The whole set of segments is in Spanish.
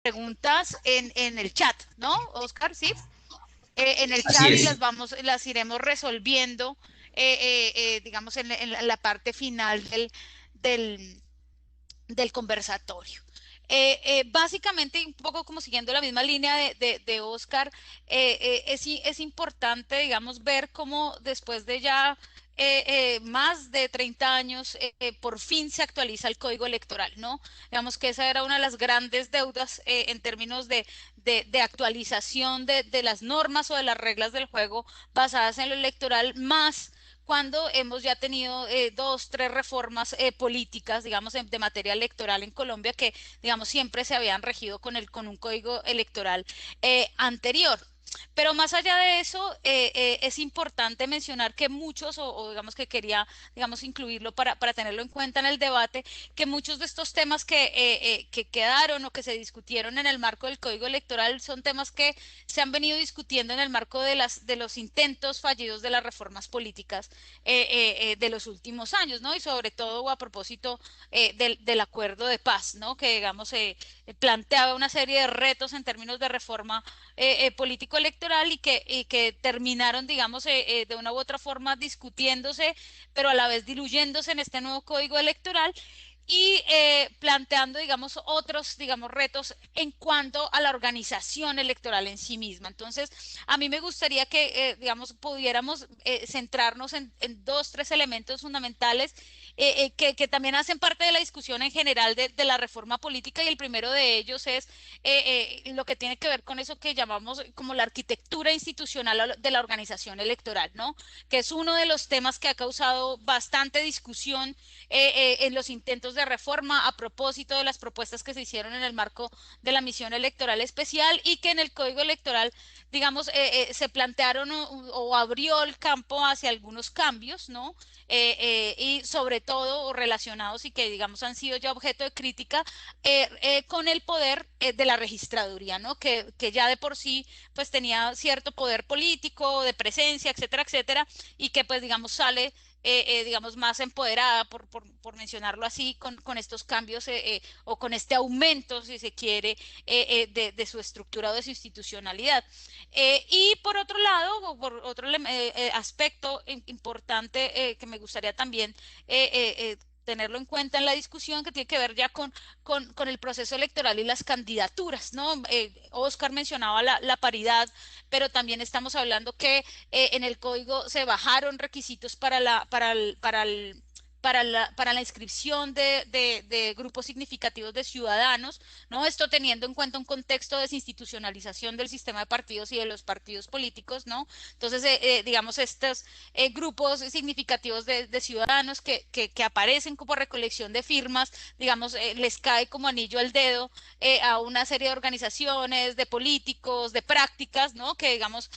preguntas en el chat, ¿no, Oscar? Sí, en el Así chat y es. las iremos resolviendo, digamos, en la parte final del, del conversatorio. Básicamente, un poco como siguiendo la misma línea de Oscar, es importante, digamos, ver cómo después de ya más de 30 años, por fin se actualiza el código electoral, ¿no? Digamos que esa era una de las grandes deudas en términos de actualización de las normas o de las reglas del juego basadas en lo electoral, más cuando hemos ya tenido dos, tres reformas políticas, digamos, de materia electoral en Colombia que, digamos, siempre se habían regido con un código electoral anterior. Pero más allá de eso, es importante mencionar que muchos, o digamos que quería, digamos, incluirlo para tenerlo en cuenta en el debate, que muchos de estos temas que quedaron o que se discutieron en el marco del Código Electoral son temas que se han venido discutiendo en el marco de los intentos fallidos de las reformas políticas de los últimos años, ¿no? Y sobre todo a propósito del acuerdo de paz, ¿no? Que, digamos, planteaba una serie de retos en términos de reforma político-electoral y que terminaron, digamos, de una u otra forma discutiéndose, pero a la vez diluyéndose en este nuevo código electoral y planteando, digamos, otros, digamos, retos en cuanto a la organización electoral en sí misma. Entonces, a mí me gustaría que, digamos, pudiéramos centrarnos en dos, tres elementos fundamentales que también hacen parte de la discusión en general de la reforma política y el primero de ellos es lo que tiene que ver con eso que llamamos como la arquitectura institucional de la organización electoral, ¿no? Que es uno de los temas que ha causado bastante discusión en los intentos de reforma a propósito de las propuestas que se hicieron en el marco de la misión electoral especial y que en el código electoral, digamos, se plantearon o abrió el campo hacia algunos cambios, ¿no? Y sobre todo relacionados y que, digamos, han sido ya objeto de crítica con el poder de la registraduría, ¿no? Que ya de por sí, pues tenía cierto poder político, de presencia, etcétera, etcétera, y que, pues, digamos, sale digamos, más empoderada, mencionarlo así, con estos cambios o con este aumento, si se quiere, de su estructura o de su institucionalidad. Y por otro lado, o por otro aspecto importante que me gustaría también tenerlo en cuenta en la discusión que tiene que ver ya con el proceso electoral y las candidaturas, ¿no? Oscar mencionaba la paridad, pero también estamos hablando que en el código se bajaron requisitos para la inscripción de grupos significativos de ciudadanos, ¿no? Esto teniendo en cuenta un contexto de desinstitucionalización del sistema de partidos y de los partidos políticos, ¿no? Entonces, digamos, estos grupos significativos de ciudadanos que aparecen como recolección de firmas, digamos, les cae como anillo al dedo a una serie de organizaciones, de políticos, de prácticas, ¿no? Que, digamos,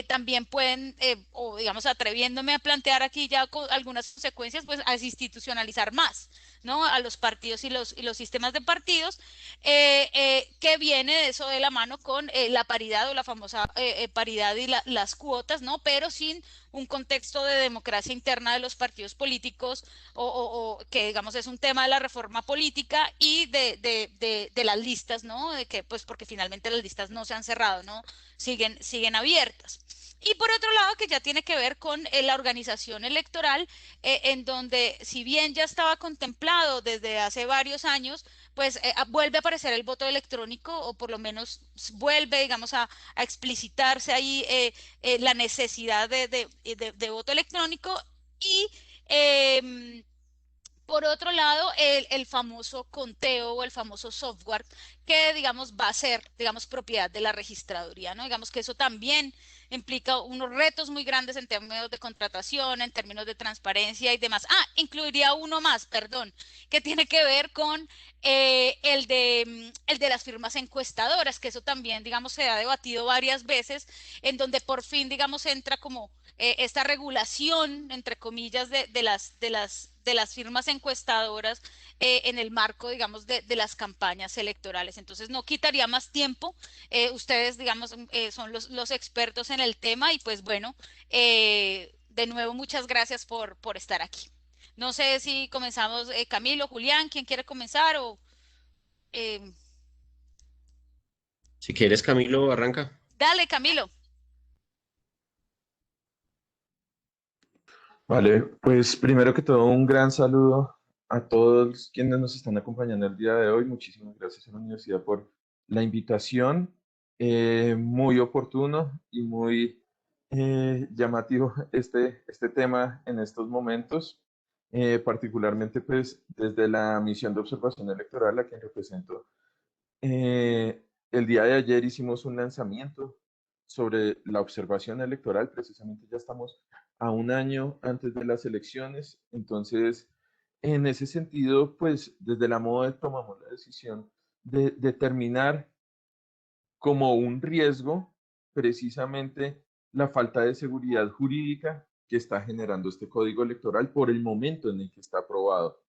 también pueden, o digamos, atreviéndome a plantear aquí ya algunas consecuencias, pues a institucionalizar más, ¿no? A los partidos y los sistemas de partidos, que viene de eso de la mano con la paridad o la famosa paridad y las cuotas, ¿no? Pero sin un contexto de democracia interna de los partidos políticos o que digamos es un tema de la reforma política y de las listas, ¿no? De que pues porque finalmente las listas no se han cerrado, ¿no? Siguen abiertas. Y por otro lado, que ya tiene que ver con la organización electoral, en donde si bien ya estaba contemplado desde hace varios años, pues vuelve a aparecer el voto electrónico o por lo menos vuelve, digamos, a explicitarse ahí la necesidad de voto electrónico y eh, por otro lado, el famoso conteo o el famoso software que, digamos, va a ser, digamos, propiedad de la registraduría, ¿no? Digamos que eso también implica unos retos muy grandes en términos de contratación, en términos de transparencia y demás. Ah, incluiría uno más, perdón, que tiene que ver con el de las firmas encuestadoras, que eso también, digamos, se ha debatido varias veces, en donde por fin, digamos, entra como esta regulación, entre comillas, de las firmas encuestadoras en el marco, digamos, de las campañas electorales. Entonces, no quitaría más tiempo. Ustedes, digamos, son los expertos en el tema y pues bueno, de nuevo, muchas gracias por estar aquí. No sé si comenzamos, Camilo, Julián, ¿quién quiere comenzar? O, eh, Si quieres, Camilo, arranca. Dale, Camilo. Vale, pues primero que todo un gran saludo a todos quienes nos están acompañando el día de hoy. Muchísimas gracias a la universidad por la invitación. Muy oportuno y muy llamativo este tema en estos momentos. Particularmente pues desde la misión de observación electoral a quien represento. El día de ayer hicimos un lanzamiento sobre la observación electoral. Precisamente ya estamos a un año antes de las elecciones. Entonces, en ese sentido, pues desde la MODE tomamos la decisión de determinar como un riesgo precisamente la falta de seguridad jurídica que está generando este código electoral por el momento en el que está aprobado.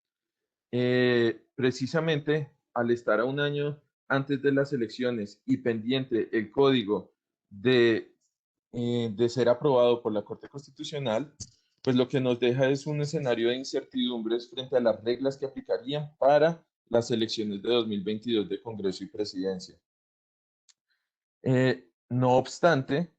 Precisamente al estar a un año antes de las elecciones y pendiente el código de ser aprobado por la Corte Constitucional, pues lo que nos deja es un escenario de incertidumbres frente a las reglas que aplicarían para las elecciones de 2022 de Congreso y Presidencia. No obstante,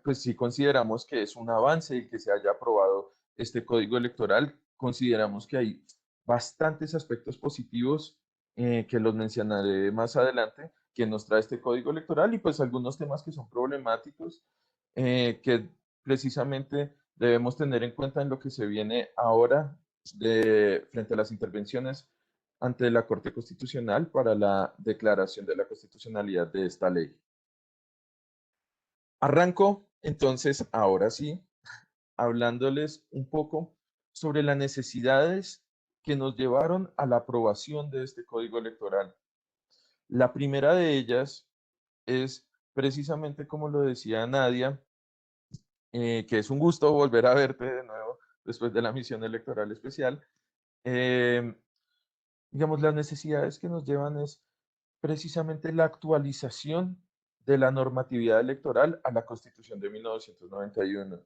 pues sí consideramos que es un avance el que se haya aprobado este código electoral. Consideramos que hay bastantes aspectos positivos que los mencionaré más adelante, que nos trae este código electoral y pues algunos temas que son problemáticos, que precisamente debemos tener en cuenta en lo que se viene ahora frente a las intervenciones ante la Corte Constitucional para la declaración de la constitucionalidad de esta ley. Arranco entonces, ahora sí, hablándoles un poco sobre las necesidades que nos llevaron a la aprobación de este código electoral. La primera de ellas es precisamente como lo decía Nadia, que es un gusto volver a verte de nuevo después de la misión electoral especial. Eh, digamos, las necesidades que nos llevan es precisamente la actualización de la normatividad electoral a la Constitución de 1991.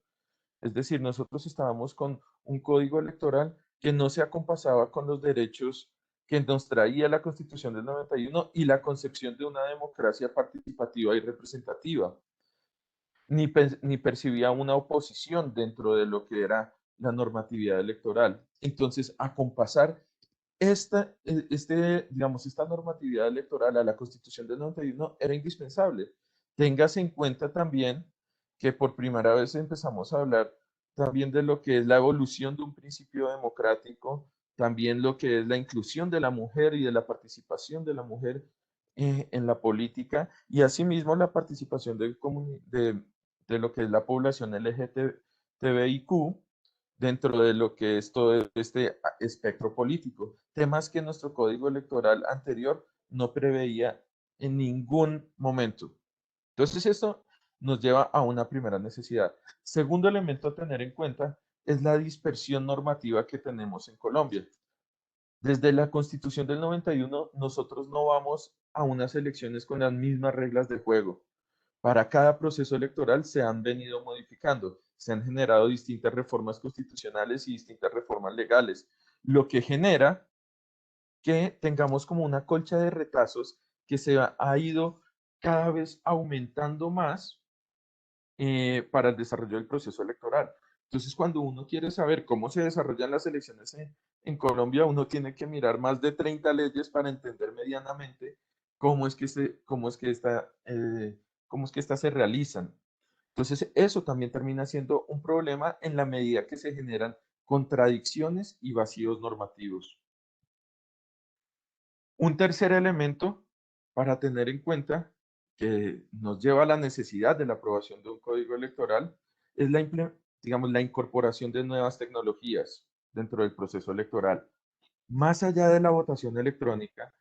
Es decir, nosotros estábamos con un código electoral que no se acompasaba con los derechos que nos traía la Constitución del 91 y la concepción de una democracia participativa y representativa, ni percibía una oposición dentro de lo que era la normatividad electoral. Entonces, acompasar esta normatividad electoral a la Constitución del 91 era indispensable. Téngase en cuenta también que por primera vez empezamos a hablar también de lo que es la evolución de un principio democrático, también lo que es la inclusión de la mujer y de la participación de la mujer en la política y asimismo la participación de lo que es la población LGTBIQ dentro de lo que es todo este espectro político, temas que nuestro código electoral anterior no preveía en ningún momento. Entonces esto nos lleva a una primera necesidad. Segundo elemento a tener en cuenta es la dispersión normativa que tenemos en Colombia. Desde la Constitución del 91, nosotros no vamos a unas elecciones con las mismas reglas de juego. Para cada proceso electoral se han venido modificando, se han generado distintas reformas constitucionales y distintas reformas legales, lo que genera que tengamos como una colcha de retazos que ha ido cada vez aumentando más para el desarrollo del proceso electoral. Entonces, cuando uno quiere saber cómo se desarrollan las elecciones en Colombia, uno tiene que mirar más de 30 leyes para entender medianamente cómo es que, cómo es que estas se realizan. Entonces, eso también termina siendo un problema en la medida que se generan contradicciones y vacíos normativos. Un tercer elemento para tener en cuenta que nos lleva a la necesidad de la aprobación de un código electoral es digamos, la incorporación de nuevas tecnologías dentro del proceso electoral. Más allá de la votación electrónica,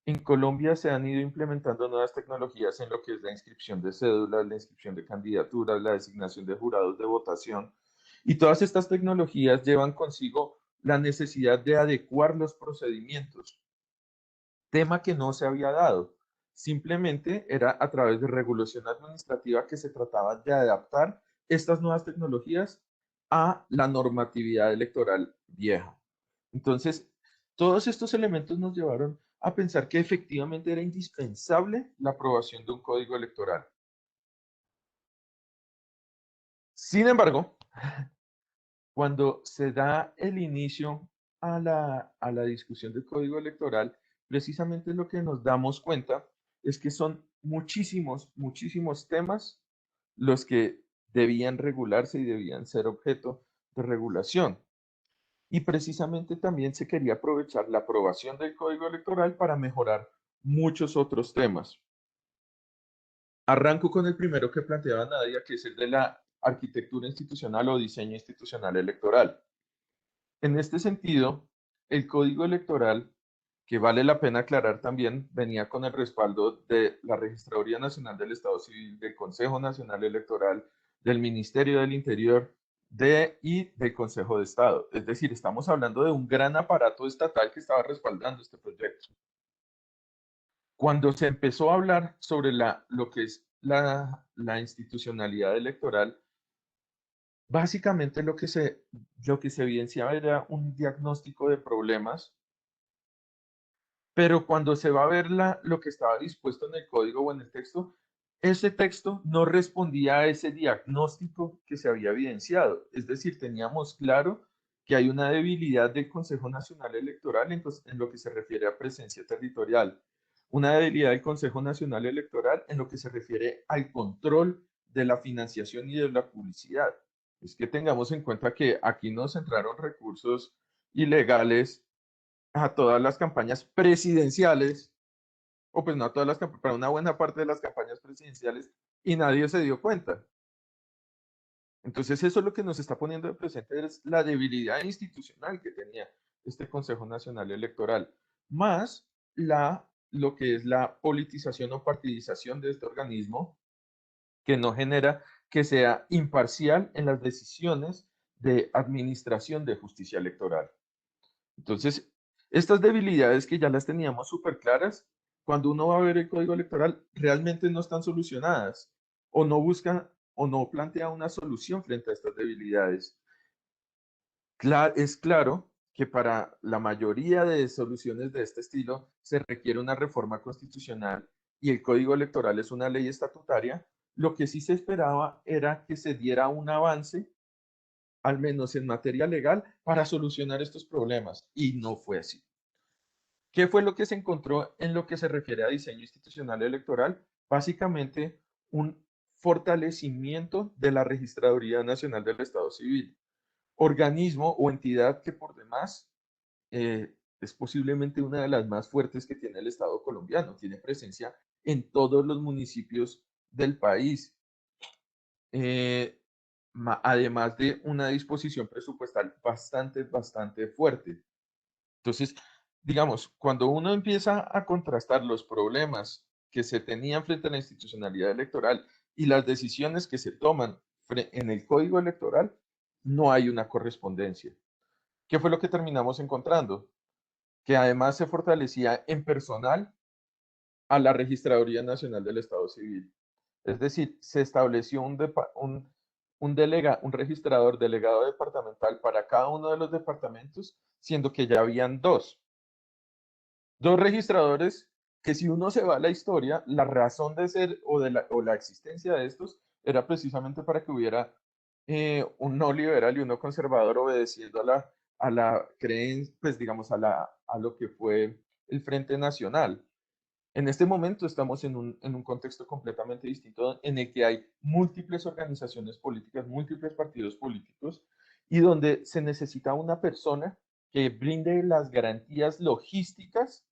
en Colombia se han ido implementando nuevas tecnologías en lo que es la inscripción de cédulas, la inscripción de candidaturas, la designación de jurados de votación. Y todas estas tecnologías llevan consigo la necesidad de adecuar los procedimientos, tema que no se había dado. Simplemente era a través de regulación administrativa que se trataba de adaptar estas nuevas tecnologías a la normatividad electoral vieja. Entonces, todos estos elementos nos llevaron a pensar que efectivamente era indispensable la aprobación de un código electoral. Sin embargo, cuando se da el inicio a la discusión del código electoral, precisamente lo que nos damos cuenta es que son muchísimos, muchísimos temas los que debían regularse y debían ser objeto de regulación. Y precisamente también se quería aprovechar la aprobación del código electoral para mejorar muchos otros temas. Arranco con el primero que planteaba Nadia, que es el de la arquitectura institucional o diseño institucional electoral. En este sentido, el código electoral, que vale la pena aclarar también, venía con el respaldo de la Registraduría Nacional del Estado Civil, del Consejo Nacional Electoral, del Ministerio del Interior y del Consejo de Estado. Es decir, estamos hablando de un gran aparato estatal que estaba respaldando este proyecto. Cuando se empezó a hablar sobre lo que es la institucionalidad electoral, básicamente lo que se evidenciaba era un diagnóstico de problemas, pero cuando se va a ver lo que estaba dispuesto en el código o en el texto, ese texto no respondía a ese diagnóstico que se había evidenciado. Es decir, teníamos claro que hay una debilidad del Consejo Nacional Electoral en lo que se refiere a presencia territorial, una debilidad del Consejo Nacional Electoral en lo que se refiere al control de la financiación y de la publicidad. Es que tengamos en cuenta que aquí nos entraron recursos ilegales a todas las campañas presidenciales, o pues no a todas las campañas, para una buena parte de las campañas presidenciales, y nadie se dio cuenta. Entonces eso es lo que nos está poniendo de presente es la debilidad institucional que tenía este Consejo Nacional Electoral, más lo que es la politización o partidización de este organismo, que no genera que sea imparcial en las decisiones de administración de justicia electoral. Entonces, estas debilidades que ya las teníamos súper claras, cuando uno va a ver el código electoral, realmente no están solucionadas o no buscan o no plantea una solución frente a estas debilidades. Es claro que para la mayoría de soluciones de este estilo se requiere una reforma constitucional y el código electoral es una ley estatutaria. Lo que sí se esperaba era que se diera un avance al menos en materia legal, para solucionar estos problemas. Y no fue así. ¿Qué fue lo que se encontró en lo que se refiere a diseño institucional electoral? Básicamente, un fortalecimiento de la Registraduría Nacional del Estado Civil, organismo o entidad que por demás es posiblemente una de las más fuertes que tiene el Estado colombiano. Tiene presencia en todos los municipios del país. Eh, además de una disposición presupuestal bastante, bastante fuerte. Entonces, digamos, cuando uno empieza a contrastar los problemas que se tenían frente a la institucionalidad electoral y las decisiones que se toman en el código electoral, no hay una correspondencia. ¿Qué fue lo que terminamos encontrando? Que además se fortalecía en personal a la Registraduría Nacional del Estado Civil. Es decir, se estableció un registrador delegado departamental para cada uno de los departamentos, siendo que ya habían dos registradores que si uno se va a la historia, la razón de ser o la existencia de estos era precisamente para que hubiera un no liberal y uno conservador obedeciendo a la creencia, pues digamos, a lo que fue el Frente Nacional. En este momento estamos en un contexto completamente distinto en el que hay múltiples organizaciones políticas, múltiples partidos políticos y donde se necesita una persona que brinde las garantías logísticas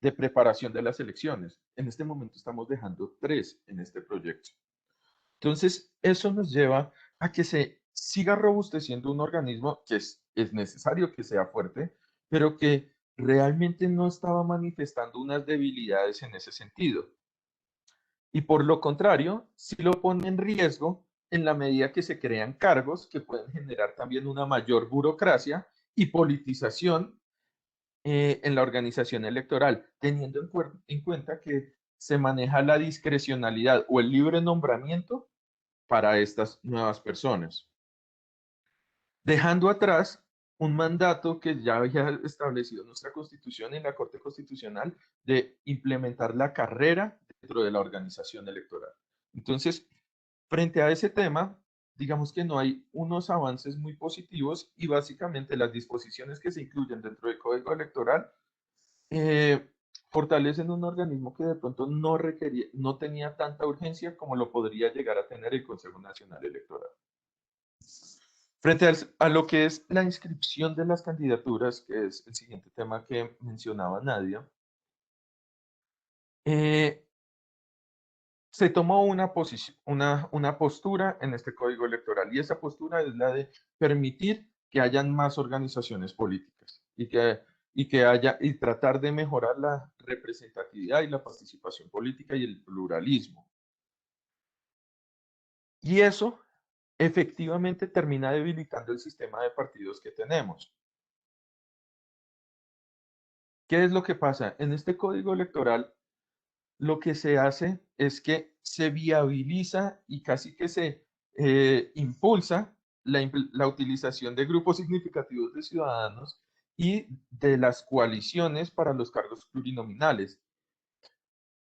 de preparación de las elecciones. En este momento estamos dejando 3 en este proyecto. Entonces, eso nos lleva a que se siga robusteciendo un organismo que es necesario que sea fuerte, pero que realmente no estaba manifestando unas debilidades en ese sentido. Y por lo contrario, sí lo pone en riesgo en la medida que se crean cargos que pueden generar también una mayor burocracia y politización en la organización electoral, teniendo en cuenta que se maneja la discrecionalidad o el libre nombramiento para estas nuevas personas. Dejando atrás un mandato que ya había establecido nuestra Constitución en la Corte Constitucional de implementar la carrera dentro de la organización electoral. Entonces, frente a ese tema, digamos que no hay unos avances muy positivos y básicamente las disposiciones que se incluyen dentro del Código Electoral eh, fortalecen un organismo que de pronto no requería, no tenía tanta urgencia como lo podría llegar a tener el Consejo Nacional Electoral. Frente a lo que es la inscripción de las candidaturas, que es el siguiente tema que mencionaba Nadia, eh, se tomó una, una postura en este código electoral y esa postura es la de permitir que hayan más organizaciones políticas y tratar de mejorar la representatividad y la participación política y el pluralismo. Y eso efectivamente termina debilitando el sistema de partidos que tenemos. ¿Qué es lo que pasa? En este código electoral lo que se hace es que se viabiliza y casi que se impulsa la utilización de grupos significativos de ciudadanos y de las coaliciones para los cargos plurinominales.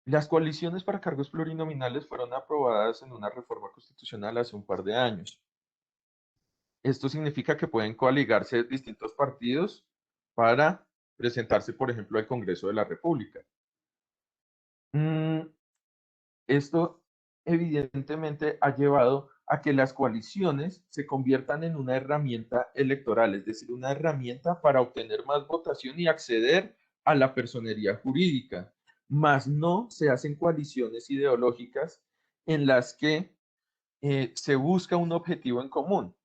Las coaliciones para cargos plurinominales fueron aprobadas en una reforma constitucional hace un par de años. Esto significa que pueden coaligarse distintos partidos para presentarse, por ejemplo, al Congreso de la República. Esto evidentemente ha llevado a que las coaliciones se conviertan en una herramienta electoral, es decir, una herramienta para obtener más votación y acceder a la personería jurídica, más no se hacen coaliciones ideológicas en las que se busca un objetivo en común.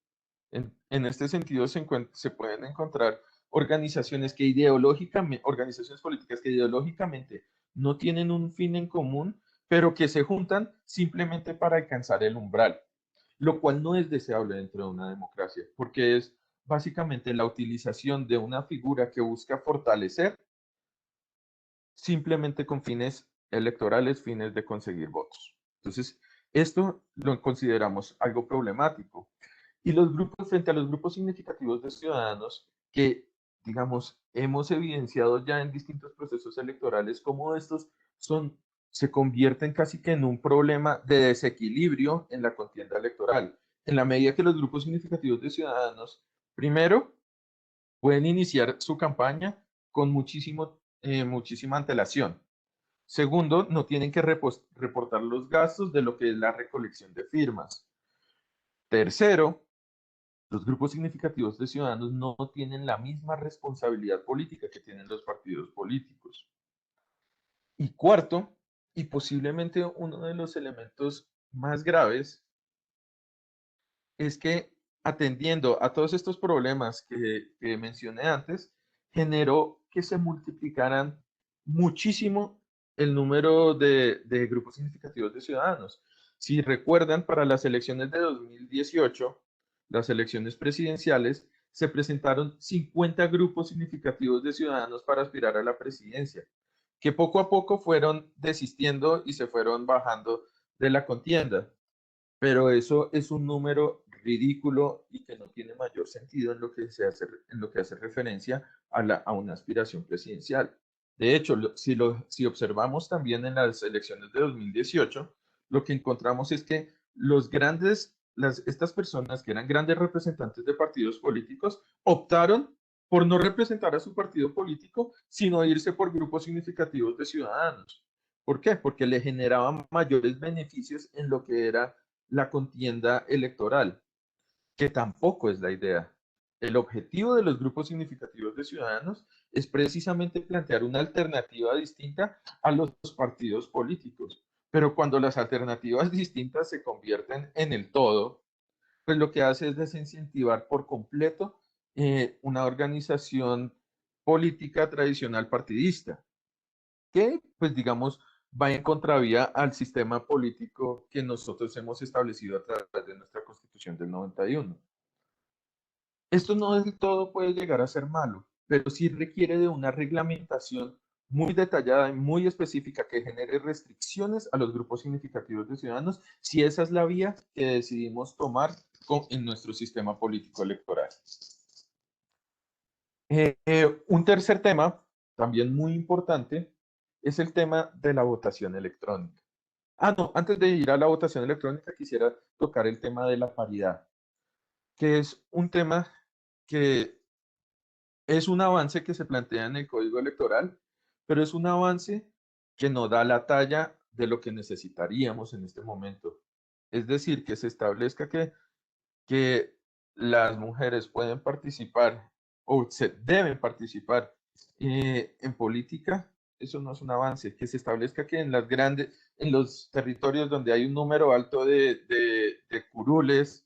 En este sentido se pueden encontrar organizaciones que ideológicamente, organizaciones políticas que ideológicamente no tienen un fin en común, pero que se juntan simplemente para alcanzar el umbral, lo cual no es deseable dentro de una democracia, porque es básicamente la utilización de una figura que busca fortalecer simplemente con fines electorales, fines de conseguir votos. Entonces, esto lo consideramos algo problemático. Y los grupos, frente a los grupos significativos de ciudadanos que, digamos, hemos evidenciado ya en distintos procesos electorales, cómo estos son, se convierten casi que en un problema de desequilibrio en la contienda electoral. En la medida que los grupos significativos de ciudadanos, primero, pueden iniciar su campaña con muchísima antelación. Segundo, no tienen que reportar los gastos de lo que es la recolección de firmas. Tercero, los grupos significativos de ciudadanos no tienen la misma responsabilidad política que tienen los partidos políticos. Y cuarto, y posiblemente uno de los elementos más graves, es que atendiendo a todos estos problemas que mencioné antes, generó que se multiplicaran muchísimo el número de grupos significativos de ciudadanos. Si recuerdan, para las elecciones de 2018, las elecciones presidenciales, se presentaron 50 grupos significativos de ciudadanos para aspirar a la presidencia, que poco a poco fueron desistiendo y se fueron bajando de la contienda, pero eso es un número ridículo y que no tiene mayor sentido en lo que, en lo que hace referencia a una aspiración presidencial. De hecho, si observamos también en las elecciones de 2018, lo que encontramos es que estas personas que eran grandes representantes de partidos políticos optaron por no representar a su partido político, sino irse por grupos significativos de ciudadanos. ¿Por qué? Porque le generaban mayores beneficios en lo que era la contienda electoral, que tampoco es la idea. El objetivo de los grupos significativos de ciudadanos es precisamente plantear una alternativa distinta a los partidos políticos. Pero cuando las alternativas distintas se convierten en el todo, pues lo que hace es desincentivar por completo una organización política tradicional partidista que, pues digamos, va en contravía al sistema político que nosotros hemos establecido a través de nuestra Constitución del 91. Esto no del todo puede llegar a ser malo, pero sí requiere de una reglamentación muy detallada y muy específica que genere restricciones a los grupos significativos de ciudadanos, si esa es la vía que decidimos tomar en nuestro sistema político electoral. Un tercer tema, también muy importante, es el tema de la votación electrónica. Ah, no, antes de ir a la votación electrónica, quisiera tocar el tema de la paridad, que es un tema que es un avance que se plantea en el Código Electoral, pero es un avance que no da la talla de lo que necesitaríamos en este momento. Es decir, que se establezca que las mujeres pueden participar o se deben participar en política, eso no es un avance. Que se establezca que en las grandes, en los territorios donde hay un número alto de curules,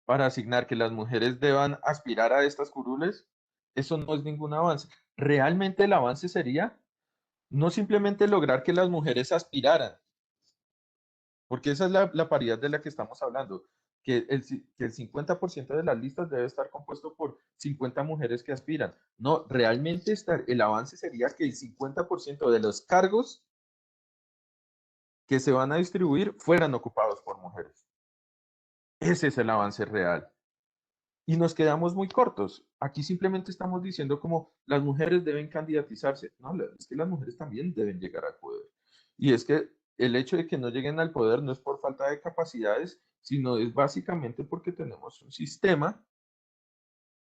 para asignar que las mujeres deban aspirar a estas curules, eso no es ningún avance. Realmente el avance sería no simplemente lograr que las mujeres aspiraran, porque esa es la paridad de la que estamos hablando, que el 50% de las listas debe estar compuesto por 50 mujeres que aspiran. No, realmente el avance sería que el 50% de los cargos que se van a distribuir fueran ocupados por mujeres. Ese es el avance real. Y nos quedamos muy cortos. Aquí simplemente estamos diciendo como las mujeres deben candidatizarse. No, es que las mujeres también deben llegar al poder. Y es que el hecho de que no lleguen al poder no es por falta de capacidades, sino es básicamente porque tenemos un sistema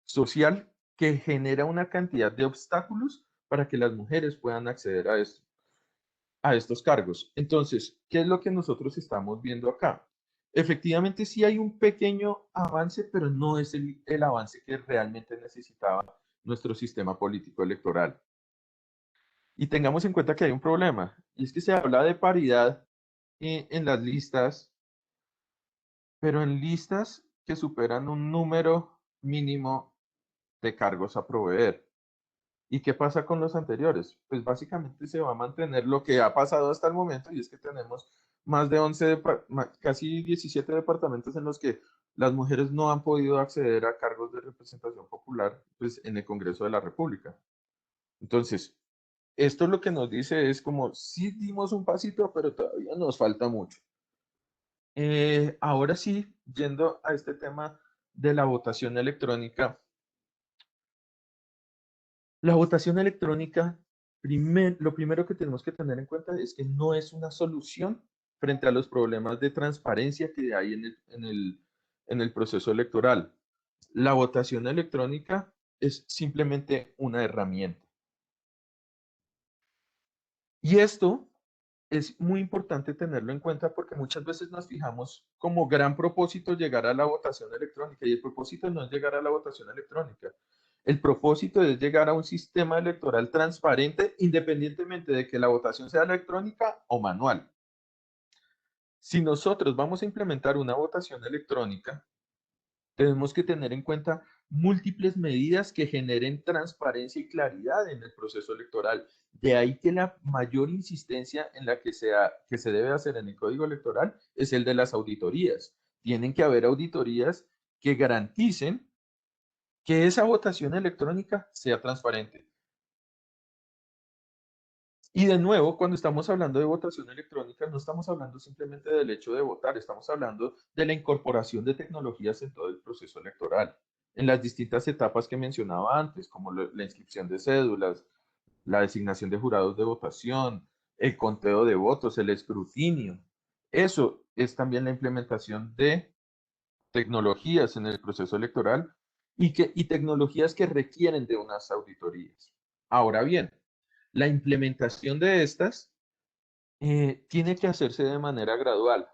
social que genera una cantidad de obstáculos para que las mujeres puedan acceder a estos cargos. Entonces, ¿qué es lo que nosotros estamos viendo acá? Efectivamente, sí hay un pequeño avance, pero no es el avance que realmente necesitaba nuestro sistema político electoral. Y tengamos en cuenta que hay un problema, y es que se habla de paridad en las listas, pero en listas que superan un número mínimo de cargos a proveer. ¿Y qué pasa con los anteriores? Pues básicamente se va a mantener lo que ha pasado hasta el momento, y es que tenemos más de 11, casi 17 departamentos en los que las mujeres no han podido acceder a cargos de representación popular, pues, en el Congreso de la República. Entonces, esto lo que nos dice es como, sí dimos un pasito, pero todavía nos falta mucho. Ahora sí, yendo a este tema de la votación electrónica, la votación electrónica, lo primero que tenemos que tener en cuenta es que no es una solución frente a los problemas de transparencia que hay en el proceso electoral. La votación electrónica es simplemente una herramienta. Y esto es muy importante tenerlo en cuenta porque muchas veces nos fijamos como gran propósito llegar a la votación electrónica, y el propósito no es llegar a la votación electrónica. El propósito es llegar a un sistema electoral transparente independientemente de que la votación sea electrónica o manual. Si nosotros vamos a implementar una votación electrónica, tenemos que tener en cuenta múltiples medidas que generen transparencia y claridad en el proceso electoral. De ahí que la mayor insistencia en la que se debe hacer en el Código Electoral es el de las auditorías. Tienen que haber auditorías que garanticen que esa votación electrónica sea transparente. Y de nuevo, cuando estamos hablando de votación electrónica, no estamos hablando simplemente del hecho de votar, estamos hablando de la incorporación de tecnologías en todo el proceso electoral, en las distintas etapas que mencionaba antes, como la inscripción de cédulas, la designación de jurados de votación, el conteo de votos, el escrutinio. Eso es también la implementación de tecnologías en el proceso electoral y tecnologías que requieren de unas auditorías. Ahora bien, la implementación de estas tiene que hacerse de manera gradual.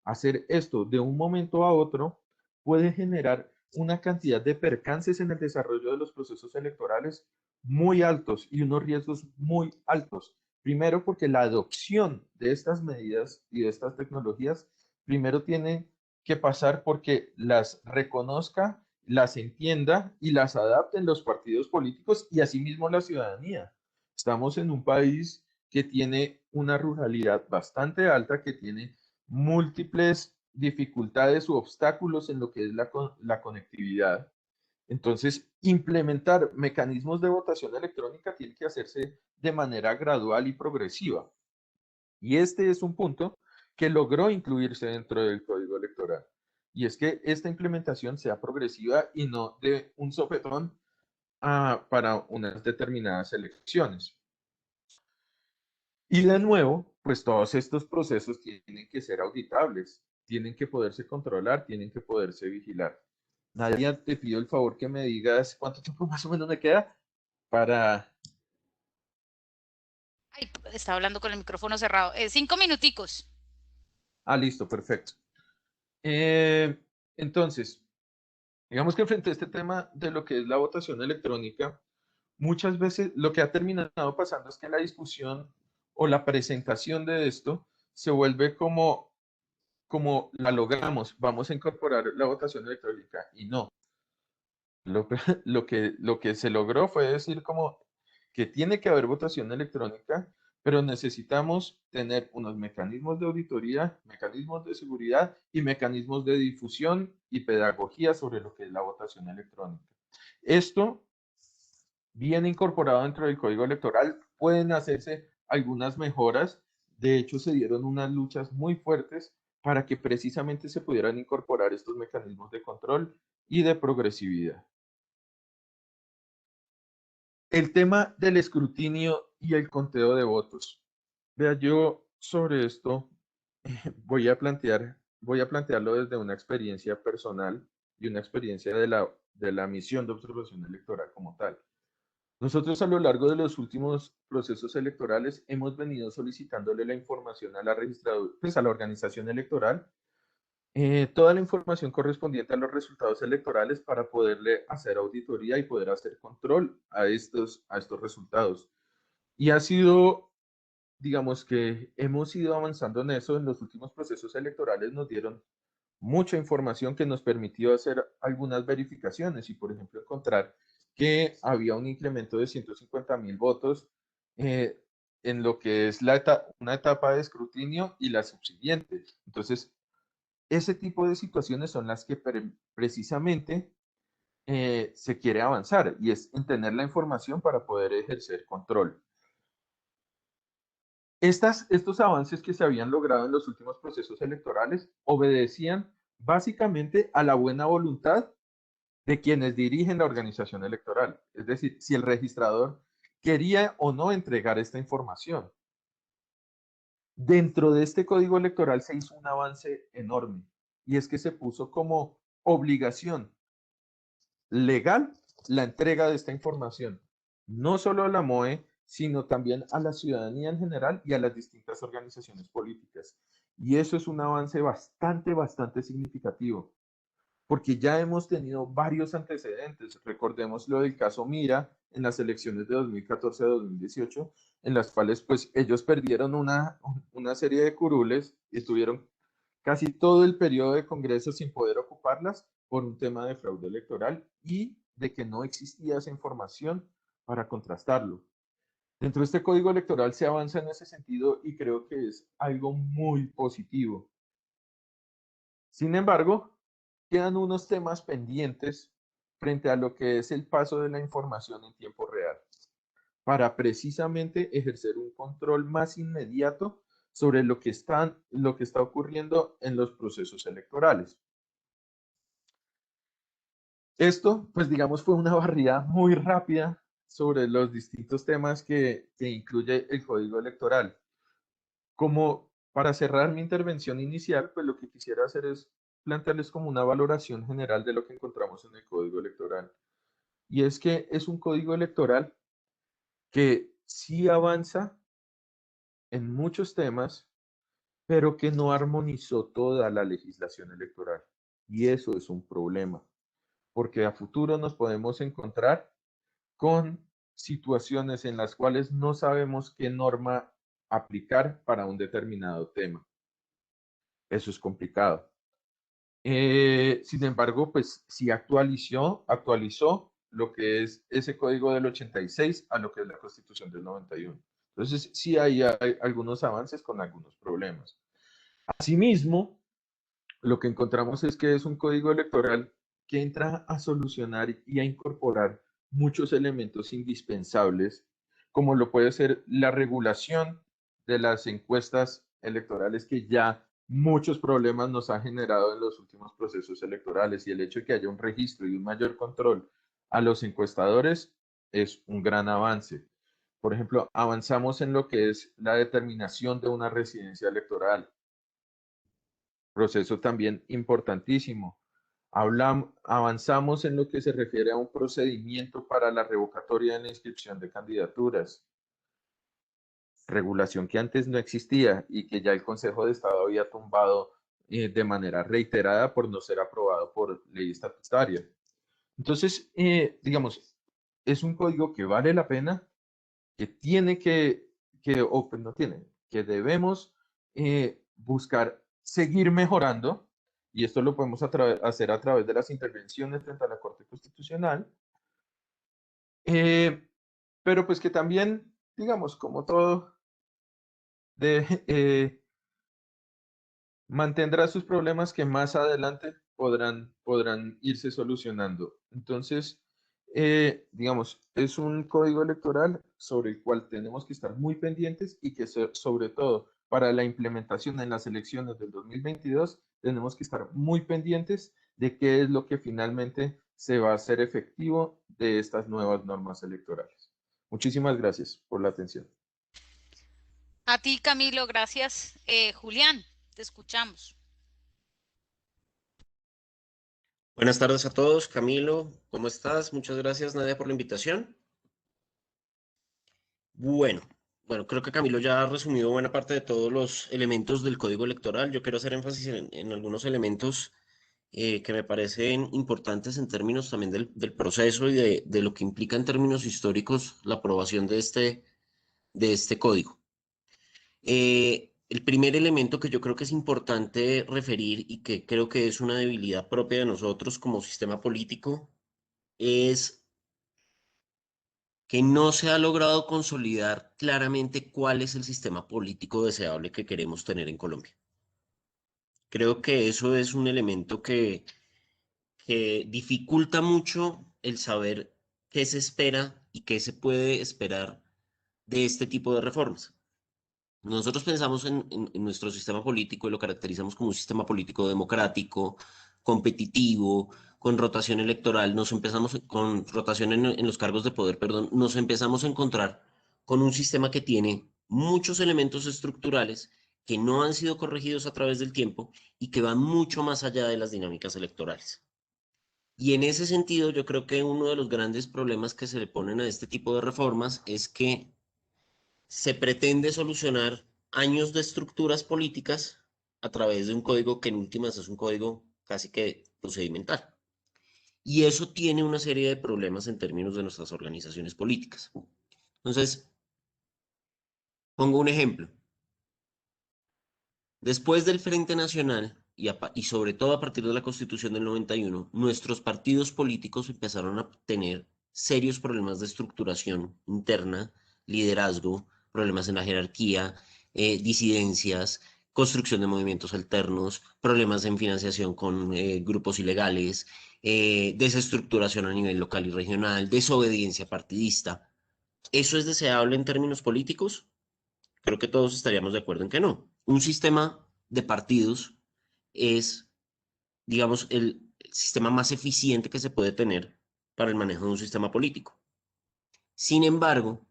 Hacer esto de un momento a otro puede generar una cantidad de percances en el desarrollo de los procesos electorales muy altos y unos riesgos muy altos. Primero, porque la adopción de estas medidas y de estas tecnologías, primero tiene que pasar porque las reconozca, las entienda y las adapten los partidos políticos y asimismo la ciudadanía. Estamos en un país que tiene una ruralidad bastante alta, que tiene múltiples dificultades u obstáculos en lo que es la conectividad. Entonces, implementar mecanismos de votación electrónica tiene que hacerse de manera gradual y progresiva. Y este es un punto que logró incluirse dentro del Código Electoral. Y es que esta implementación sea progresiva y no de un sopetón para unas determinadas elecciones. Y de nuevo, pues todos estos procesos tienen que ser auditables, tienen que poderse controlar, tienen que poderse vigilar. Nadia, te pido el favor que me digas cuánto tiempo más o menos me queda para... Ay, estaba hablando con el micrófono cerrado. 5 minuticos. Ah, listo, perfecto. Eh, entonces, digamos que frente a este tema de lo que es la votación electrónica, muchas veces lo que ha terminado pasando es que la discusión o la presentación de esto se vuelve como la logramos, vamos a incorporar la votación electrónica y no. Lo, lo que se logró fue decir como que tiene que haber votación electrónica, pero necesitamos tener unos mecanismos de auditoría, mecanismos de seguridad y mecanismos de difusión y pedagogía sobre lo que es la votación electrónica. Esto viene incorporado dentro del código electoral, pueden hacerse algunas mejoras, de hecho se dieron unas luchas muy fuertes para que precisamente se pudieran incorporar estos mecanismos de control y de progresividad. El tema del escrutinio y el conteo de votos. Vea, yo sobre esto voy a plantearlo desde una experiencia personal y una experiencia de la misión de observación electoral como tal. Nosotros a lo largo de los últimos procesos electorales hemos venido solicitándole la información a la registradora, pues a la organización electoral, toda la información correspondiente a los resultados electorales para poderle hacer auditoría y poder hacer control a estos resultados. Y ha sido, digamos que hemos ido avanzando en eso. En los últimos procesos electorales nos dieron mucha información que nos permitió hacer algunas verificaciones y, por ejemplo, encontrar que había un incremento de 150.000 votos eh, en lo que es una etapa de escrutinio y la subsiguiente. Entonces, ese tipo de situaciones son las que precisamente se quiere avanzar y es en tener la información para poder ejercer control. Estos avances que se habían logrado en los últimos procesos electorales obedecían básicamente a la buena voluntad de quienes dirigen la organización electoral. Es decir, si el registrador quería o no entregar esta información. Dentro de este código electoral se hizo un avance enorme y es que se puso como obligación legal la entrega de esta información, no solo a la MOE, sino también a la ciudadanía en general y a las distintas organizaciones políticas. Y eso es un avance bastante, bastante significativo, porque ya hemos tenido varios antecedentes. Recordemos lo del caso Mira en las elecciones de 2014 a 2018, en las cuales pues ellos perdieron una serie de curules y estuvieron casi todo el periodo de Congreso sin poder ocuparlas por un tema de fraude electoral y de que no existía esa información para contrastarlo. Dentro de este código electoral se avanza en ese sentido y creo que es algo muy positivo. Sin embargo, quedan unos temas pendientes frente a lo que es el paso de la información en tiempo real, para precisamente ejercer un control más inmediato sobre lo que está ocurriendo en los procesos electorales. Esto, pues digamos, fue una barrida muy rápida sobre los distintos temas que incluye el código electoral. Como para cerrar mi intervención inicial, pues lo que quisiera hacer es plantearles como una valoración general de lo que encontramos en el código electoral. Y es que es un código electoral que sí avanza en muchos temas, pero que no armonizó toda la legislación electoral. Y eso es un problema, porque a futuro nos podemos encontrar con situaciones en las cuales no sabemos qué norma aplicar para un determinado tema. Eso es complicado. Sin embargo, pues sí actualizó lo que es ese código del 86 a lo que es la Constitución del 91. Entonces, sí hay algunos avances con algunos problemas. Asimismo, lo que encontramos es que es un código electoral que entra a solucionar y a incorporar muchos elementos indispensables, como lo puede ser la regulación de las encuestas electorales que ya muchos problemas nos ha generado en los últimos procesos electorales y el hecho de que haya un registro y un mayor control a los encuestadores es un gran avance. Por ejemplo, avanzamos en lo que es la determinación de una residencia electoral, proceso también importantísimo. Avanzamos en lo que se refiere a un procedimiento para la revocatoria de la inscripción de candidaturas, regulación que antes no existía y que ya el Consejo de Estado había tumbado de manera reiterada por no ser aprobado por ley estatutaria. Entonces, digamos, es un código que vale la pena, que tiene o pues no tiene, que debemos buscar seguir mejorando, y esto lo podemos hacer a través de las intervenciones frente a la Corte Constitucional, pero pues que también, digamos, como todo, de, mantendrá sus problemas que más adelante podrán irse solucionando. Entonces, digamos, es un código electoral sobre el cual tenemos que estar muy pendientes y que sobre todo para la implementación en las elecciones del 2022 tenemos que estar muy pendientes de qué es lo que finalmente se va a hacer efectivo de estas nuevas normas electorales. Muchísimas gracias por la atención. A ti, Camilo, gracias. Julián, te escuchamos. Buenas tardes a todos. Camilo, ¿cómo estás? Muchas gracias, Nadia, por la invitación. Bueno, creo que Camilo ya ha resumido buena parte de todos los elementos del código electoral. Yo quiero hacer énfasis en algunos elementos que me parecen importantes en términos también del proceso y de lo que implica en términos históricos la aprobación de este código. El primer elemento que yo creo que es importante referir y que creo que es una debilidad propia de nosotros como sistema político es que no se ha logrado consolidar claramente cuál es el sistema político deseable que queremos tener en Colombia. Creo que eso es un elemento que dificulta mucho el saber qué se espera y qué se puede esperar de este tipo de reformas. Nosotros pensamos en nuestro sistema político y lo caracterizamos como un sistema político democrático, competitivo, con rotación electoral. Con rotación en los cargos de poder, perdón, nos empezamos a encontrar con un sistema que tiene muchos elementos estructurales que no han sido corregidos a través del tiempo y que van mucho más allá de las dinámicas electorales. Y en ese sentido, yo creo que uno de los grandes problemas que se le ponen a este tipo de reformas es que se pretende solucionar años de estructuras políticas a través de un código que en últimas es un código casi que procedimental. Y eso tiene una serie de problemas en términos de nuestras organizaciones políticas. Entonces, pongo un ejemplo. Después del Frente Nacional y sobre todo a partir de la Constitución del 91, nuestros partidos políticos empezaron a tener serios problemas de estructuración interna, liderazgo, problemas en la jerarquía, disidencias, construcción de movimientos alternos, problemas en financiación con grupos ilegales, desestructuración a nivel local y regional, desobediencia partidista. ¿Eso es deseable en términos políticos? Creo que todos estaríamos de acuerdo en que no. Un sistema de partidos es, digamos, el sistema más eficiente que se puede tener para el manejo de un sistema político. Sin embargo,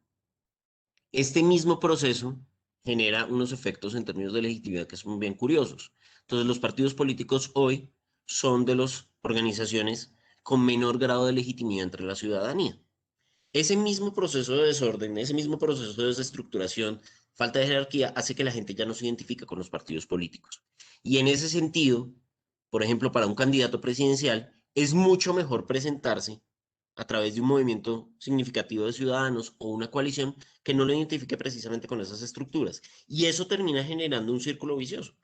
este mismo proceso genera unos efectos en términos de legitimidad que son bien curiosos. Entonces, los partidos políticos hoy son de las organizaciones con menor grado de legitimidad entre la ciudadanía. Ese mismo proceso de desorden, ese mismo proceso de desestructuración, falta de jerarquía, hace que la gente ya no se identifique con los partidos políticos. Y en ese sentido, por ejemplo, para un candidato presidencial, es mucho mejor presentarse a través de un movimiento significativo de ciudadanos o una coalición que no lo identifique precisamente con esas estructuras. Y eso termina generando un círculo vicioso,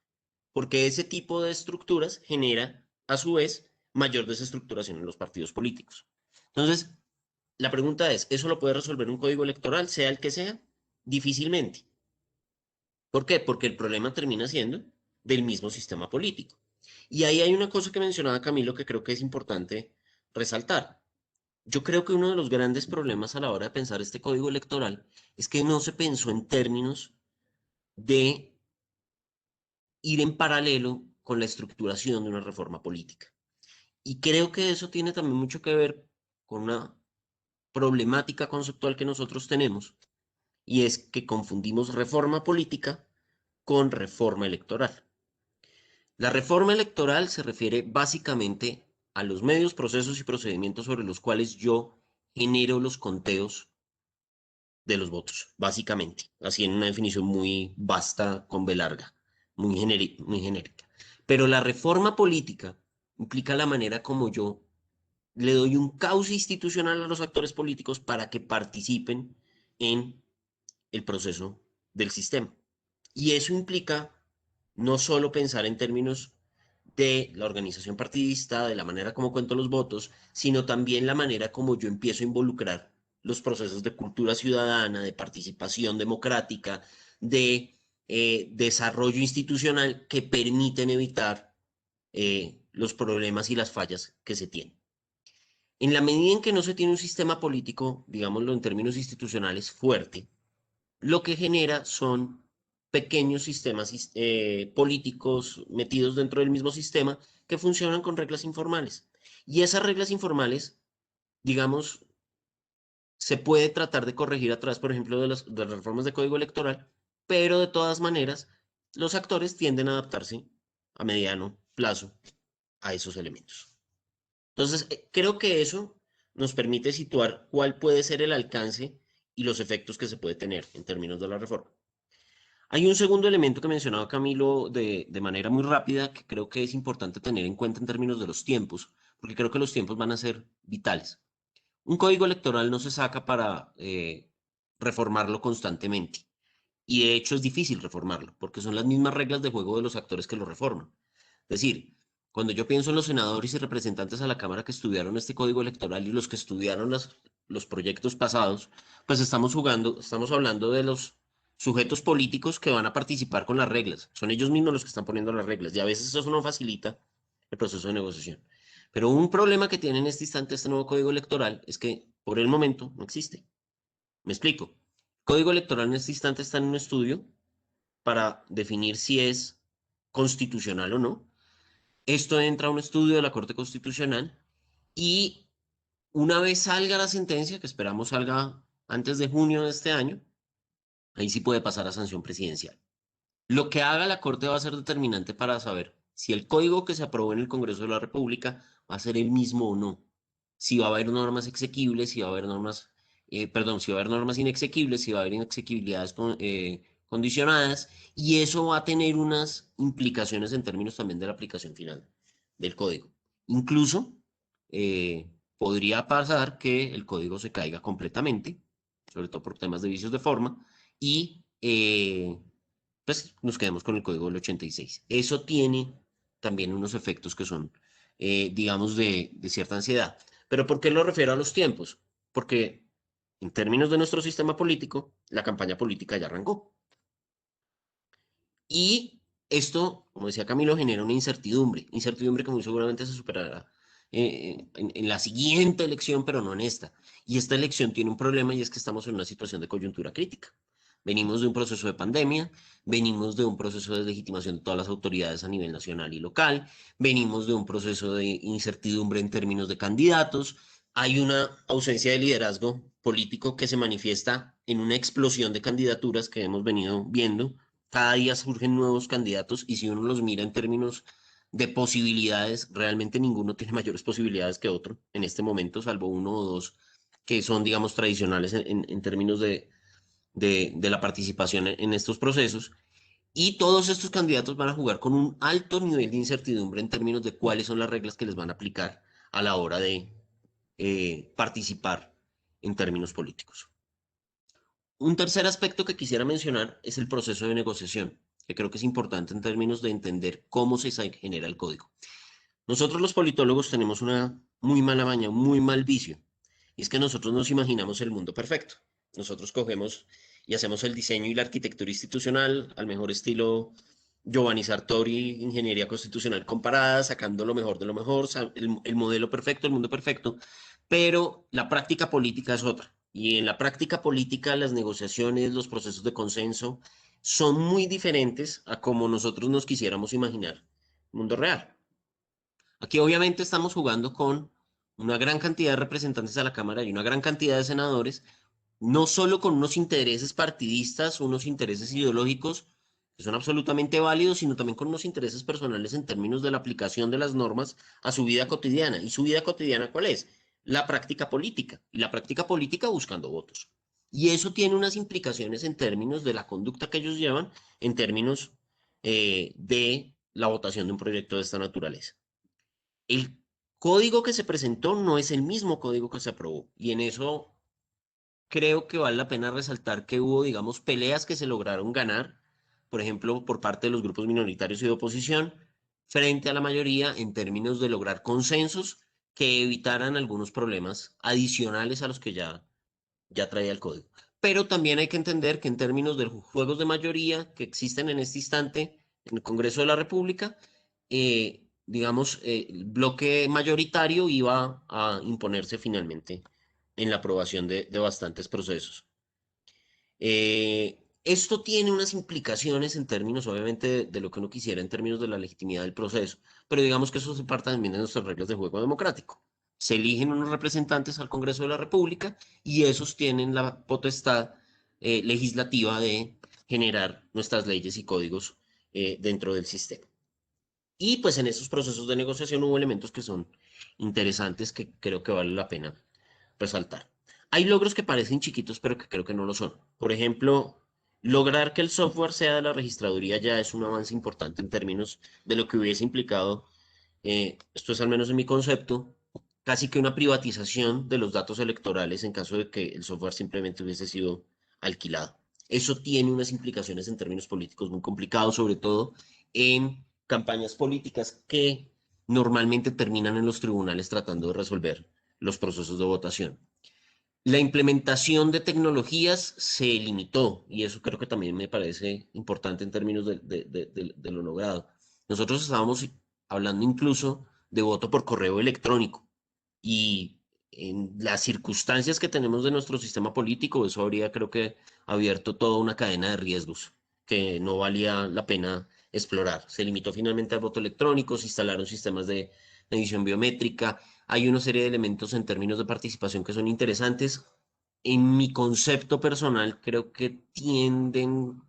porque ese tipo de estructuras genera, a su vez, mayor desestructuración en los partidos políticos. Entonces, la pregunta es, ¿eso lo puede resolver un código electoral, sea el que sea? Difícilmente. ¿Por qué? Porque el problema termina siendo del mismo sistema político. Y ahí hay una cosa que mencionaba Camilo que creo que es importante resaltar. Yo creo que uno de los grandes problemas a la hora de pensar este código electoral es que no se pensó en términos de ir en paralelo con la estructuración de una reforma política. Y creo que eso tiene también mucho que ver con una problemática conceptual que nosotros tenemos, y es que confundimos reforma política con reforma electoral. La reforma electoral se refiere básicamente a los medios, procesos y procedimientos sobre los cuales yo genero los conteos de los votos, básicamente, así en una definición muy vasta, con B larga, muy genérica. Pero la reforma política implica la manera como yo le doy un cauce institucional a los actores políticos para que participen en el proceso del sistema. Y eso implica no solo pensar en términos de la organización partidista, de la manera como cuento los votos, sino también la manera como yo empiezo a involucrar los procesos de cultura ciudadana, de participación democrática, de desarrollo institucional que permiten evitar los problemas y las fallas que se tienen. En la medida en que no se tiene un sistema político, digámoslo en términos institucionales, fuerte, lo que genera son pequeños sistemas políticos metidos dentro del mismo sistema que funcionan con reglas informales. Y esas reglas informales, digamos, se puede tratar de corregir a través, por ejemplo, de las reformas de código electoral, pero de todas maneras, los actores tienden a adaptarse a mediano plazo a esos elementos. Entonces, creo que eso nos permite situar cuál puede ser el alcance y los efectos que se puede tener en términos de la reforma. Hay un segundo elemento que mencionaba Camilo de manera muy rápida que creo que es importante tener en cuenta en términos de los tiempos, porque creo que los tiempos van a ser vitales. Un código electoral no se saca para reformarlo constantemente. Y de hecho es difícil reformarlo, porque son las mismas reglas de juego de los actores que lo reforman. Es decir, cuando yo pienso en los senadores y representantes a la Cámara que estudiaron este código electoral y los que estudiaron los proyectos pasados, pues estamos hablando de los sujetos políticos que van a participar con las reglas. Son ellos mismos los que están poniendo las reglas y a veces eso no facilita el proceso de negociación. Pero un problema que tiene en este instante este nuevo código electoral es que por el momento no existe. Me explico. El código electoral en este instante está en un estudio para definir si es constitucional o no. Esto entra a un estudio de la Corte Constitucional y una vez salga la sentencia, que esperamos salga antes de junio de este año, ahí sí puede pasar a sanción presidencial. Lo que haga la Corte va a ser determinante para saber si el código que se aprobó en el Congreso de la República va a ser el mismo o no. Si va a haber normas exequibles, si va a haber normas, si va a haber normas inexequibles, si va a haber inexequibilidades condicionadas, y eso va a tener unas implicaciones en términos también de la aplicación final del código. Incluso podría pasar que el código se caiga completamente, sobre todo por temas de vicios de forma, y pues nos quedemos con el código del 86. Eso tiene también unos efectos que son, digamos, de cierta ansiedad. ¿Pero por qué lo refiero a los tiempos? Porque en términos de nuestro sistema político, la campaña política ya arrancó. Y esto, como decía Camilo, genera una incertidumbre que muy seguramente se superará en la siguiente elección, pero no en esta. Y esta elección tiene un problema y es que estamos en una situación de coyuntura crítica. Venimos de un proceso de pandemia, venimos de un proceso de legitimación de todas las autoridades a nivel nacional y local, venimos de un proceso de incertidumbre en términos de candidatos, hay una ausencia de liderazgo político que se manifiesta en una explosión de candidaturas que hemos venido viendo. Cada día surgen nuevos candidatos y si uno los mira en términos de posibilidades, realmente ninguno tiene mayores posibilidades que otro en este momento, salvo uno o dos que son, digamos, tradicionales en términos de la participación en estos procesos. Y todos estos candidatos van a jugar con un alto nivel de incertidumbre en términos de cuáles son las reglas que les van a aplicar a la hora de participar en términos políticos. Un tercer aspecto que quisiera mencionar es el proceso de negociación, que creo que es importante en términos de entender cómo se genera el código. Nosotros los politólogos tenemos una muy mala maña, un muy mal vicio, y es que nosotros nos imaginamos el mundo perfecto. Nosotros cogemos y hacemos el diseño y la arquitectura institucional al mejor estilo Giovanni Sartori, ingeniería constitucional comparada, sacando lo mejor de lo mejor, el modelo perfecto, el mundo perfecto, pero la práctica política es otra. Y en la práctica política las negociaciones, los procesos de consenso son muy diferentes a como nosotros nos quisiéramos imaginar el mundo real. Aquí obviamente estamos jugando con una gran cantidad de representantes a la Cámara y una gran cantidad de senadores, no solo con unos intereses partidistas, unos intereses ideológicos que son absolutamente válidos, sino también con unos intereses personales en términos de la aplicación de las normas a su vida cotidiana. ¿Y su vida cotidiana cuál es? La práctica política. Y la práctica política buscando votos. Y eso tiene unas implicaciones en términos de la conducta que ellos llevan, en términos de la votación de un proyecto de esta naturaleza. El código que se presentó no es el mismo código que se aprobó. Y en eso creo que vale la pena resaltar que hubo, digamos, peleas que se lograron ganar, por ejemplo, por parte de los grupos minoritarios y de oposición, frente a la mayoría en términos de lograr consensos que evitaran algunos problemas adicionales a los que ya traía el código. Pero también hay que entender que en términos de los juegos de mayoría que existen en este instante en el Congreso de la República, digamos, el bloque mayoritario iba a imponerse finalmente en la aprobación de bastantes procesos. Esto tiene unas implicaciones en términos, obviamente, de lo que uno quisiera en términos de la legitimidad del proceso, pero digamos que eso se parte también de nuestras reglas de juego democrático. Se eligen unos representantes al Congreso de la República y esos tienen la potestad legislativa de generar nuestras leyes y códigos dentro del sistema. Y pues en esos procesos de negociación hubo elementos que son interesantes que creo que vale la pena resaltar. Hay logros que parecen chiquitos, pero que creo que no lo son. Por ejemplo, lograr que el software sea de la registraduría ya es un avance importante en términos de lo que hubiese implicado, esto es al menos en mi concepto, casi que una privatización de los datos electorales en caso de que el software simplemente hubiese sido alquilado. Eso tiene unas implicaciones en términos políticos muy complicados, sobre todo en campañas políticas que normalmente terminan en los tribunales tratando de resolver los procesos de votación. La implementación de tecnologías se limitó y eso creo que también me parece importante en términos de lo logrado. Nosotros estábamos hablando incluso de voto por correo electrónico y en las circunstancias que tenemos de nuestro sistema político, eso habría creo que abierto toda una cadena de riesgos que no valía la pena explorar. Se limitó finalmente al voto electrónico, se instalaron sistemas de edición biométrica, hay una serie de elementos en términos de participación que son interesantes. En mi concepto personal, creo que tienden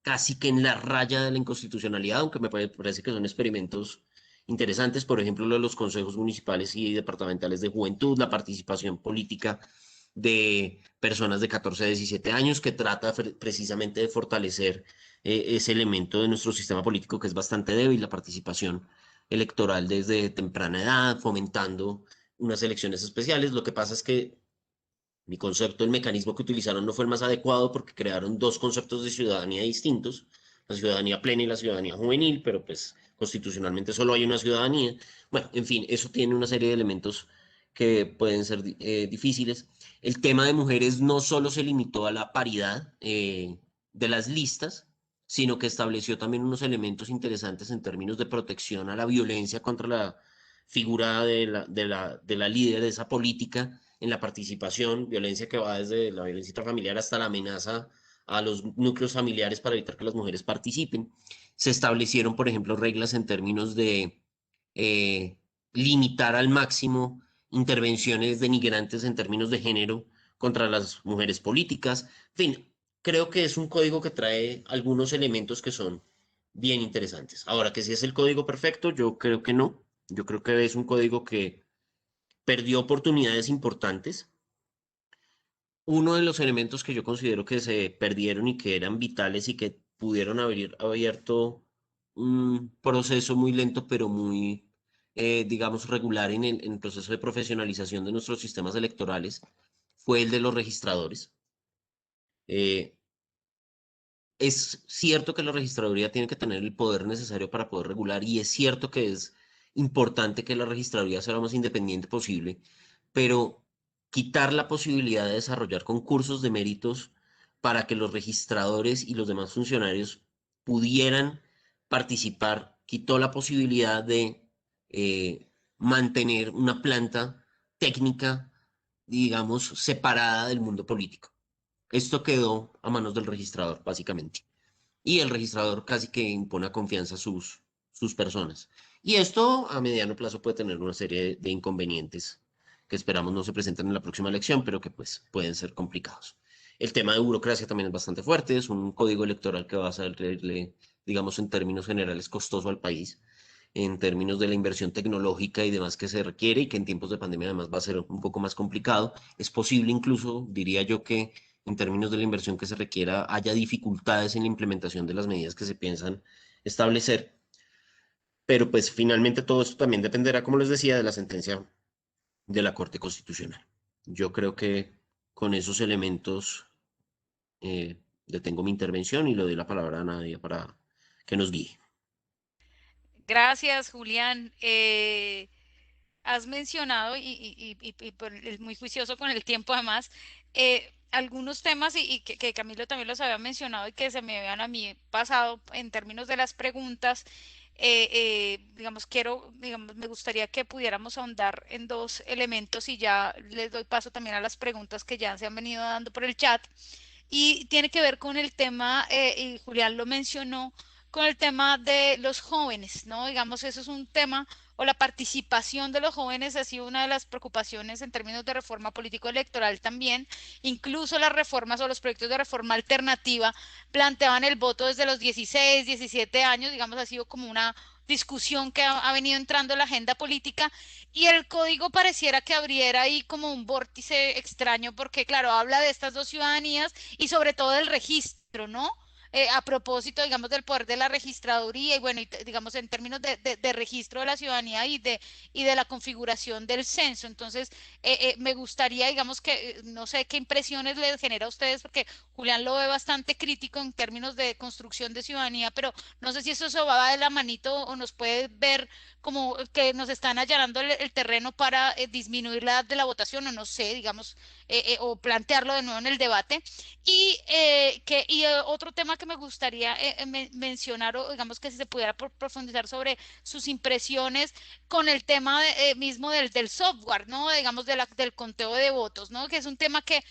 casi que en la raya de la inconstitucionalidad, aunque me parece que son experimentos interesantes, por ejemplo, lo de los consejos municipales y departamentales de juventud, la participación política de personas de 14 a 17 años, que trata precisamente de fortalecer ese elemento de nuestro sistema político que es bastante débil, la participación electoral desde temprana edad, fomentando unas elecciones especiales. Lo que pasa es que mi concepto, el mecanismo que utilizaron no fue el más adecuado porque crearon dos conceptos de ciudadanía distintos, la ciudadanía plena y la ciudadanía juvenil, pero pues constitucionalmente solo hay una ciudadanía. Bueno, en fin, eso tiene una serie de elementos que pueden ser difíciles. El tema de mujeres no solo se limitó a la paridad de las listas, sino que estableció también unos elementos interesantes en términos de protección a la violencia contra la figura de la líder de esa política en la participación, violencia que va desde la violencia intrafamiliar hasta la amenaza a los núcleos familiares para evitar que las mujeres participen. Se establecieron, por ejemplo, reglas en términos de eh, limitar al máximo intervenciones denigrantes en términos de género contra las mujeres políticas. En fin, creo que es un código que trae algunos elementos que son bien interesantes. Ahora, que si es el código perfecto, yo creo que no. Yo creo que es un código que perdió oportunidades importantes. Uno de los elementos que yo considero que se perdieron y que eran vitales y que pudieron haber abierto un proceso muy lento, pero muy, digamos, regular en el proceso de profesionalización de nuestros sistemas electorales, fue el de los registradores. Eh, es cierto que la registraduría tiene que tener el poder necesario para poder regular y es cierto que es importante que la registraduría sea lo más independiente posible, pero quitar la posibilidad de desarrollar concursos de méritos para que los registradores y los demás funcionarios pudieran participar, quitó la posibilidad de mantener una planta técnica, digamos, separada del mundo político. Esto quedó a manos del registrador, básicamente. Y el registrador casi que impone a confianza a sus personas. Y esto a mediano plazo puede tener una serie de inconvenientes que esperamos no se presenten en la próxima elección, pero que pues pueden ser complicados. El tema de burocracia también es bastante fuerte, es un código electoral que va a serle, digamos, en términos generales, costoso al país, en términos de la inversión tecnológica y demás que se requiere y que en tiempos de pandemia además va a ser un poco más complicado. Es posible incluso, diría yo, que en términos de la inversión que se requiera haya dificultades en la implementación de las medidas que se piensan establecer. Pero pues finalmente todo esto también dependerá, como les decía, de la sentencia de la Corte Constitucional. Yo creo que con esos elementos detengo mi intervención y le doy la palabra a Nadia para que nos guíe. Gracias, Julián. Has mencionado, es muy juicioso con el tiempo además, algunos temas y que Camilo también los había mencionado y que se me habían a mí pasado en términos de las preguntas. Digamos, digamos, me gustaría que pudiéramos ahondar en dos elementos y ya les doy paso también a las preguntas que ya se han venido dando por el chat. Y tiene que ver con el tema, y Julián lo mencionó, con el tema de los jóvenes, ¿no? Digamos, eso es un tema, o la participación de los jóvenes ha sido una de las preocupaciones en términos de reforma político-electoral también. Incluso las reformas o los proyectos de reforma alternativa planteaban el voto desde los 16, 17 años, digamos, ha sido como una discusión que ha venido entrando en la agenda política y el código pareciera que abriera ahí como un vórtice extraño porque, claro, habla de estas dos ciudadanías y sobre todo del registro, ¿no? A propósito, digamos, del poder de la registraduría y bueno, digamos, en términos de registro de la ciudadanía y de la configuración del censo. Entonces, me gustaría, digamos, que no sé qué impresiones les genera a ustedes, porque Julián lo ve bastante crítico en términos de construcción de ciudadanía, pero no sé si eso se va de la manito o nos puede ver como que nos están allanando el terreno para disminuir la edad de la votación o no sé, digamos, o plantearlo de nuevo en el debate. Otro tema que me gustaría mencionar, o digamos que si se pudiera profundizar sobre sus impresiones con el tema mismo del software, ¿no? Digamos, del conteo de votos, ¿no? Que es un tema que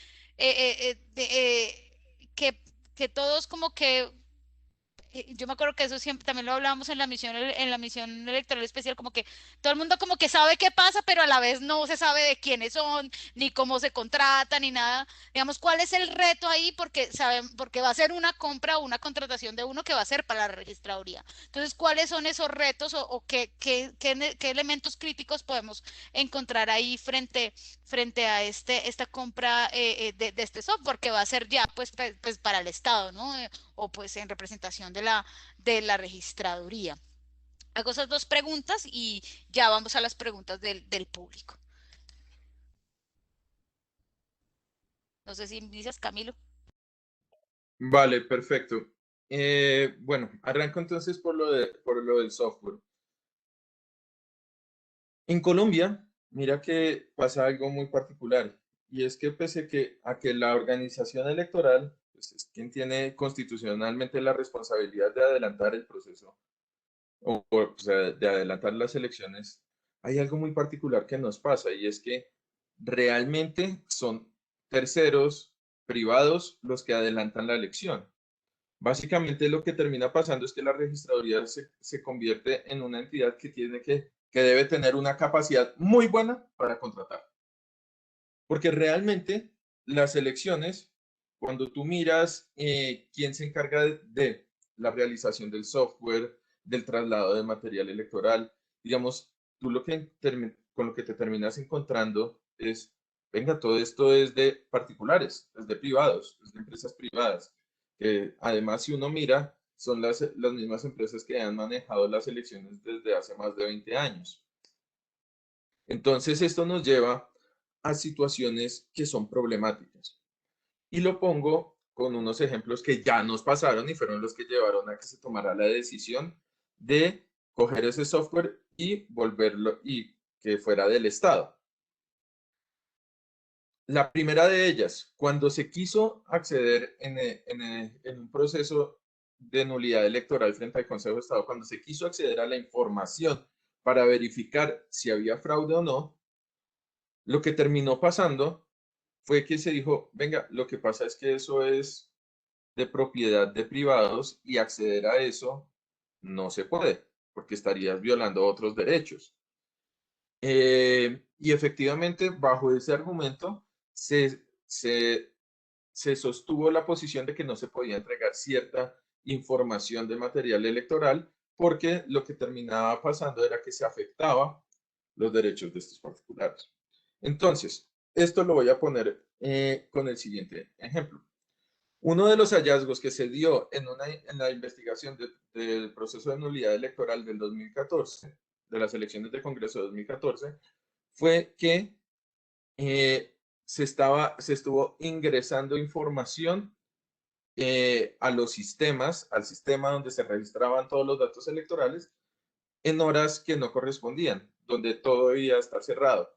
todos como que yo me acuerdo que eso siempre también lo hablábamos en en la misión electoral especial, como que todo el mundo como que sabe qué pasa, pero a la vez no se sabe de quiénes son, ni cómo se contratan, ni nada. Digamos, ¿cuál es el reto ahí? Porque va a ser una compra o una contratación de uno que va a ser para la registraduría. Entonces, ¿cuáles son esos retos o qué elementos críticos podemos encontrar ahí frente a esta compra de este software que va a ser ya pues para el Estado, ¿no? O pues en representación de la registraduría. Hago esas dos preguntas y ya vamos a las preguntas del público. No sé si dices, Camilo. Vale, perfecto. Bueno, arranco entonces por lo del software. En Colombia, mira que pasa algo muy particular, y es que a que la organización electoral pues, es quien tiene constitucionalmente la responsabilidad de adelantar el proceso, o sea, de adelantar las elecciones, hay algo muy particular que nos pasa, y es que realmente son terceros privados los que adelantan la elección. Básicamente lo que termina pasando es que la registraduría se convierte en una entidad que debe tener una capacidad muy buena para contratar. Porque realmente las elecciones, cuando tú miras quién se encarga de la realización del software, del traslado de material electoral, digamos, tú con lo que te terminas encontrando es, venga, todo esto es de particulares, es de privados, es de empresas privadas, que además si uno mira, son las mismas empresas que han manejado las elecciones desde hace más de 20 años. Entonces esto nos lleva a situaciones que son problemáticas. Y lo pongo con unos ejemplos que ya nos pasaron y fueron los que llevaron a que se tomara la decisión de coger ese software y volverlo y que fuera del Estado. La primera de ellas, cuando se quiso acceder en un proceso de nulidad electoral frente al Consejo de Estado, cuando se quiso acceder a la información para verificar si había fraude o no, lo que terminó pasando fue que se dijo, venga, lo que pasa es que eso es de propiedad de privados y acceder a eso no se puede, porque estarías violando otros derechos. Y efectivamente, bajo ese argumento, se sostuvo la posición de que no se podía entregar cierta información de material electoral porque lo que terminaba pasando era que se afectaba los derechos de estos particulares. Entonces, esto lo voy a poner con el siguiente ejemplo. Uno de los hallazgos que se dio en la investigación del proceso de nulidad electoral del 2014, de las elecciones del Congreso de 2014, fue que se estuvo ingresando información a los sistemas, al sistema donde se registraban todos los datos electorales, en horas que no correspondían, donde todo debía estar cerrado.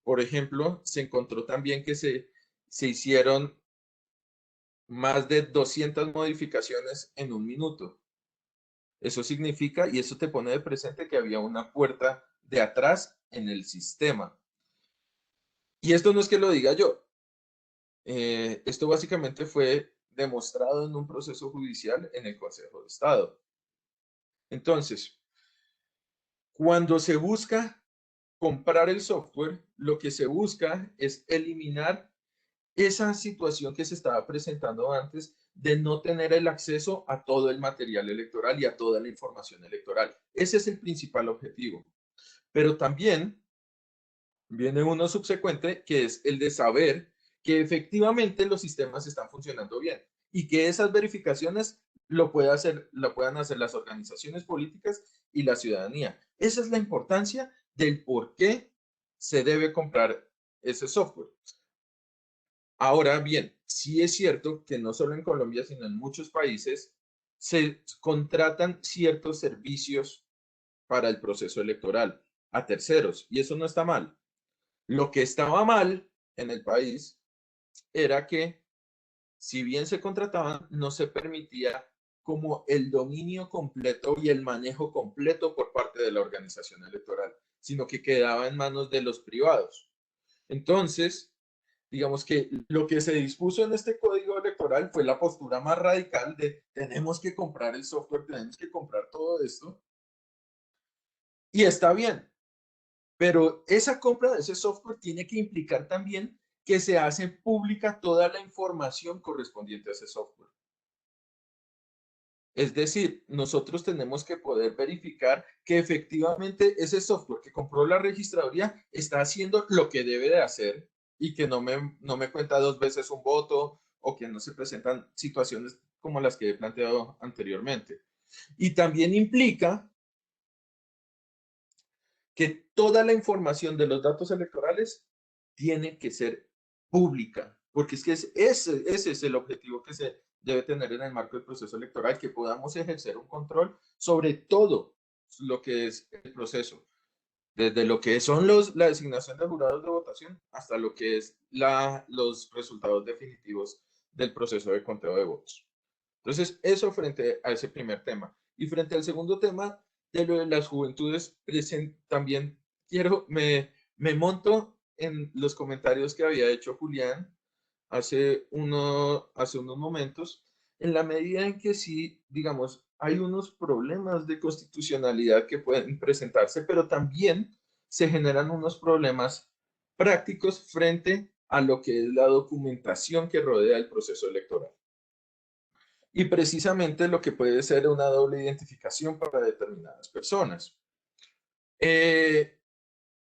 Por ejemplo, se encontró también que se hicieron más de 200 modificaciones en un minuto. Eso significa, y eso te pone de presente, que había una puerta de atrás en el sistema. Y esto no es que lo diga yo. Esto básicamente fue demostrado en un proceso judicial en el Consejo de Estado. Entonces, cuando se busca comprar el software, lo que se busca es eliminar esa situación que se estaba presentando antes de no tener el acceso a todo el material electoral y a toda la información electoral. Ese es el principal objetivo. Pero también viene uno subsecuente, que es el de saber que efectivamente los sistemas están funcionando bien y que esas verificaciones lo puedan hacer las organizaciones políticas y la ciudadanía. Esa es la importancia del por qué se debe comprar ese software. Ahora bien, sí es cierto que no solo en Colombia, sino en muchos países se contratan ciertos servicios para el proceso electoral a terceros, y eso no está mal. Lo que estaba mal en el país era que, si bien se contrataban, no se permitía como el dominio completo y el manejo completo por parte de la organización electoral, sino que quedaba en manos de los privados. Entonces, digamos que lo que se dispuso en este código electoral fue la postura más radical de tenemos que comprar el software, tenemos que comprar todo esto. Y está bien, pero esa compra de ese software tiene que implicar también que se hace pública toda la información correspondiente a ese software. Es decir, nosotros tenemos que poder verificar que efectivamente ese software que compró la registraduría está haciendo lo que debe de hacer y que no me cuenta dos veces un voto o que no se presentan situaciones como las que he planteado anteriormente. Y también implica que toda la información de los datos electorales tiene que ser pública, porque es que ese es el objetivo que se debe tener en el marco del proceso electoral, que podamos ejercer un control sobre todo lo que es el proceso, desde lo que son la designación de jurados de votación hasta lo que es los resultados definitivos del proceso de conteo de votos. Entonces, eso frente a ese primer tema. Y frente al segundo tema, de lo de las juventudes, también me monto en los comentarios que había hecho Julián hace unos momentos, en la medida en que sí, digamos, hay unos problemas de constitucionalidad que pueden presentarse, pero también se generan unos problemas prácticos frente a lo que es la documentación que rodea el proceso electoral. Y precisamente lo que puede ser una doble identificación para determinadas personas.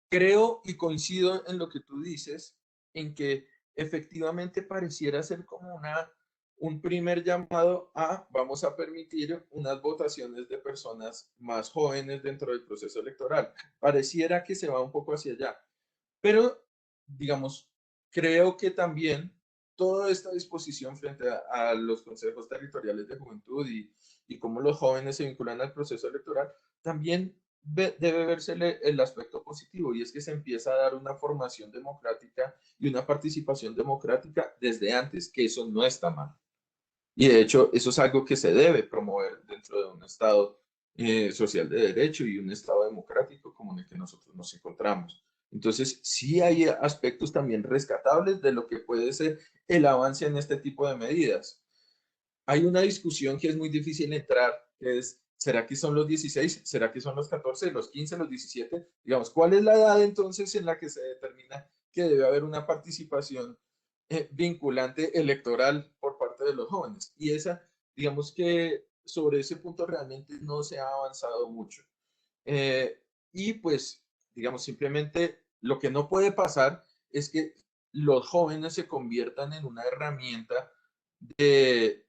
Creo y coincido en lo que tú dices, en que efectivamente pareciera ser como un primer llamado a vamos a permitir unas votaciones de personas más jóvenes dentro del proceso electoral. Pareciera que se va un poco hacia allá. Pero, digamos, creo que también toda esta disposición frente a los consejos territoriales de juventud y cómo los jóvenes se vinculan al proceso electoral, también debe verse el aspecto positivo, y es que se empieza a dar una formación democrática y una participación democrática desde antes, que eso no está mal. Y de hecho, eso es algo que se debe promover dentro de un Estado social de derecho y un Estado democrático como en el que nosotros nos encontramos. Entonces, sí hay aspectos también rescatables de lo que puede ser el avance en este tipo de medidas. Hay una discusión que es muy difícil entrar, que es ¿Será que son los 16? ¿Será que son los 14, los 15, los 17? Digamos, ¿cuál es la edad entonces en la que se determina que debe haber una participación vinculante electoral por parte de los jóvenes? Y esa, digamos que sobre ese punto realmente no se ha avanzado mucho. Eh, y pues, digamos, simplemente lo que no puede pasar es que los jóvenes se conviertan en una herramienta de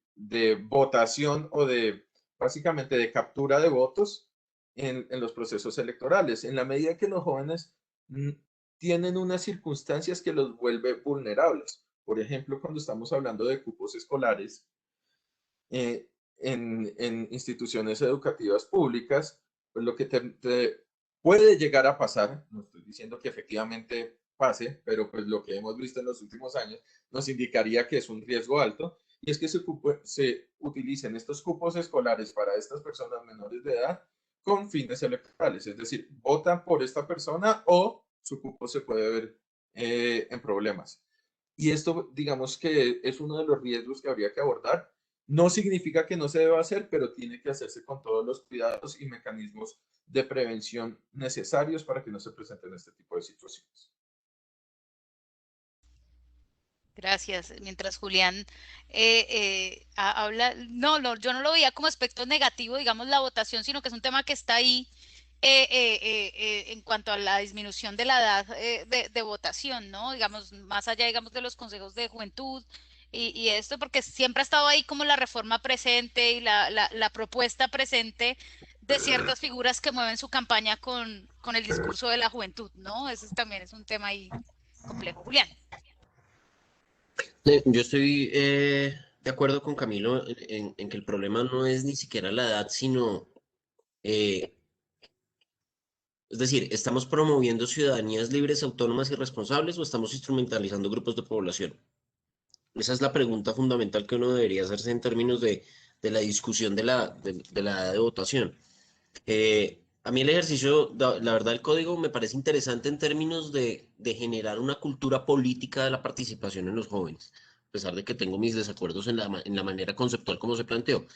votación o de, básicamente, de captura de votos en los procesos electorales. En la medida que los jóvenes tienen unas circunstancias que los vuelve vulnerables. Por ejemplo, cuando estamos hablando de cupos escolares, en instituciones educativas públicas, pues lo que te puede llegar a pasar, no estoy diciendo que efectivamente pase, pero pues lo que hemos visto en los últimos años nos indicaría que es un riesgo alto, y es que se utilicen estos cupos escolares para estas personas menores de edad con fines electorales, es decir, votan por esta persona o su cupo se puede ver en problemas. Y esto, digamos que es uno de los riesgos que habría que abordar. No significa que no se deba hacer, pero tiene que hacerse con todos los cuidados y mecanismos de prevención necesarios para que no se presenten este tipo de situaciones. Gracias. Mientras Julián habla, no, yo no lo veía como aspecto negativo, digamos, la votación, sino que es un tema que está ahí en cuanto a la disminución de la edad de votación, ¿no? Digamos, más allá, digamos, de los consejos de juventud y esto, porque siempre ha estado ahí como la reforma presente y la propuesta presente de ciertas figuras que mueven su campaña con el discurso de la juventud, ¿no? Ese también es un tema ahí complejo. Julián. Yo estoy de acuerdo con Camilo en que el problema no es ni siquiera la edad, sino, eh, es decir, ¿estamos promoviendo ciudadanías libres, autónomas y responsables o estamos instrumentalizando grupos de población? Esa es la pregunta fundamental que uno debería hacerse en términos de la discusión de la edad de votación. A mí el ejercicio, la verdad, el código me parece interesante en términos de generar una cultura política de la participación en los jóvenes, a pesar de que tengo mis desacuerdos en la manera conceptual como se planteó.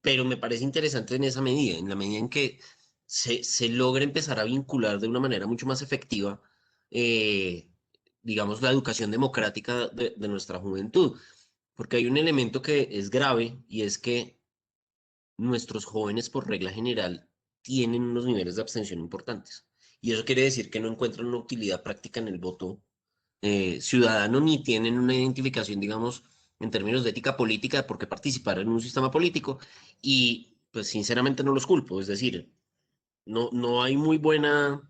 Pero me parece interesante en esa medida, en la medida en que se logra empezar a vincular de una manera mucho más efectiva, eh, digamos, la educación democrática de nuestra juventud. Porque hay un elemento que es grave y es que nuestros jóvenes, por regla general, tienen unos niveles de abstención importantes. Y eso quiere decir que no encuentran una utilidad práctica en el voto ciudadano ni tienen una identificación, digamos, en términos de ética política de por qué participar en un sistema político. Y pues sinceramente no los culpo. Es decir, no hay muy buena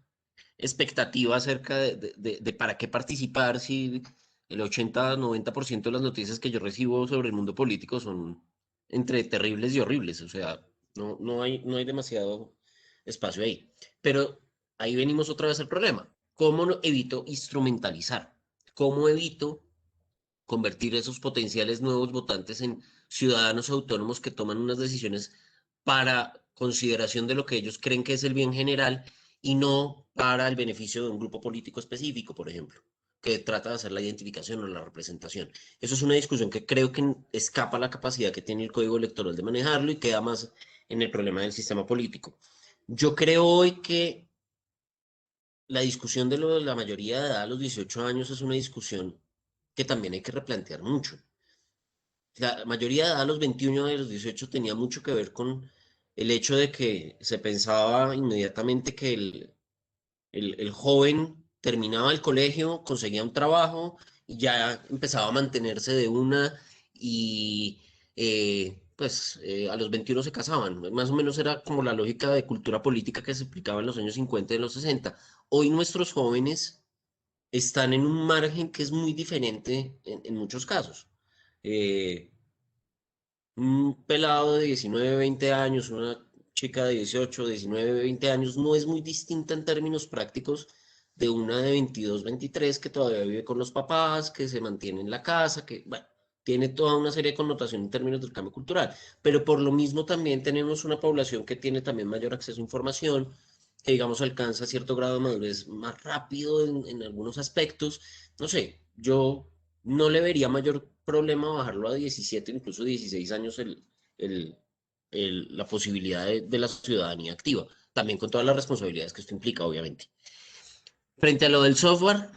expectativa acerca de para qué participar si el 80-90% de las noticias que yo recibo sobre el mundo político son entre terribles y horribles. O sea, no hay demasiado espacio ahí. Pero ahí venimos otra vez al problema. ¿Cómo evito instrumentalizar? ¿Cómo evito convertir esos potenciales nuevos votantes en ciudadanos autónomos que toman unas decisiones para consideración de lo que ellos creen que es el bien general y no para el beneficio de un grupo político específico, por ejemplo, que trata de hacer la identificación o la representación? Eso es una discusión que creo que escapa a la capacidad que tiene el código electoral de manejarlo y queda más en el problema del sistema político. Yo creo hoy que la discusión de lo de la mayoría de edad a los 18 años es una discusión que también hay que replantear mucho. La mayoría de edad a los 21 de los 18 tenía mucho que ver con el hecho de que se pensaba inmediatamente que el joven terminaba el colegio, conseguía un trabajo y ya empezaba a mantenerse de una y a los 21 se casaban. Más o menos era como la lógica de cultura política que se explicaba en los años 50 y en los 60. Hoy nuestros jóvenes están en un margen que es muy diferente en muchos casos. Eh, un pelado de 19, 20 años, una chica de 18, 19, 20 años, no es muy distinta en términos prácticos de una de 22, 23 que todavía vive con los papás, que se mantiene en la casa, que, bueno, tiene toda una serie de connotaciones en términos del cambio cultural. Pero por lo mismo también tenemos una población que tiene también mayor acceso a información, que digamos alcanza cierto grado de madurez más rápido en algunos aspectos. No sé, yo no le vería mayor problema bajarlo a 17, incluso 16 años el, la posibilidad de la ciudadanía activa, también con todas las responsabilidades que esto implica, obviamente. Frente a lo del software,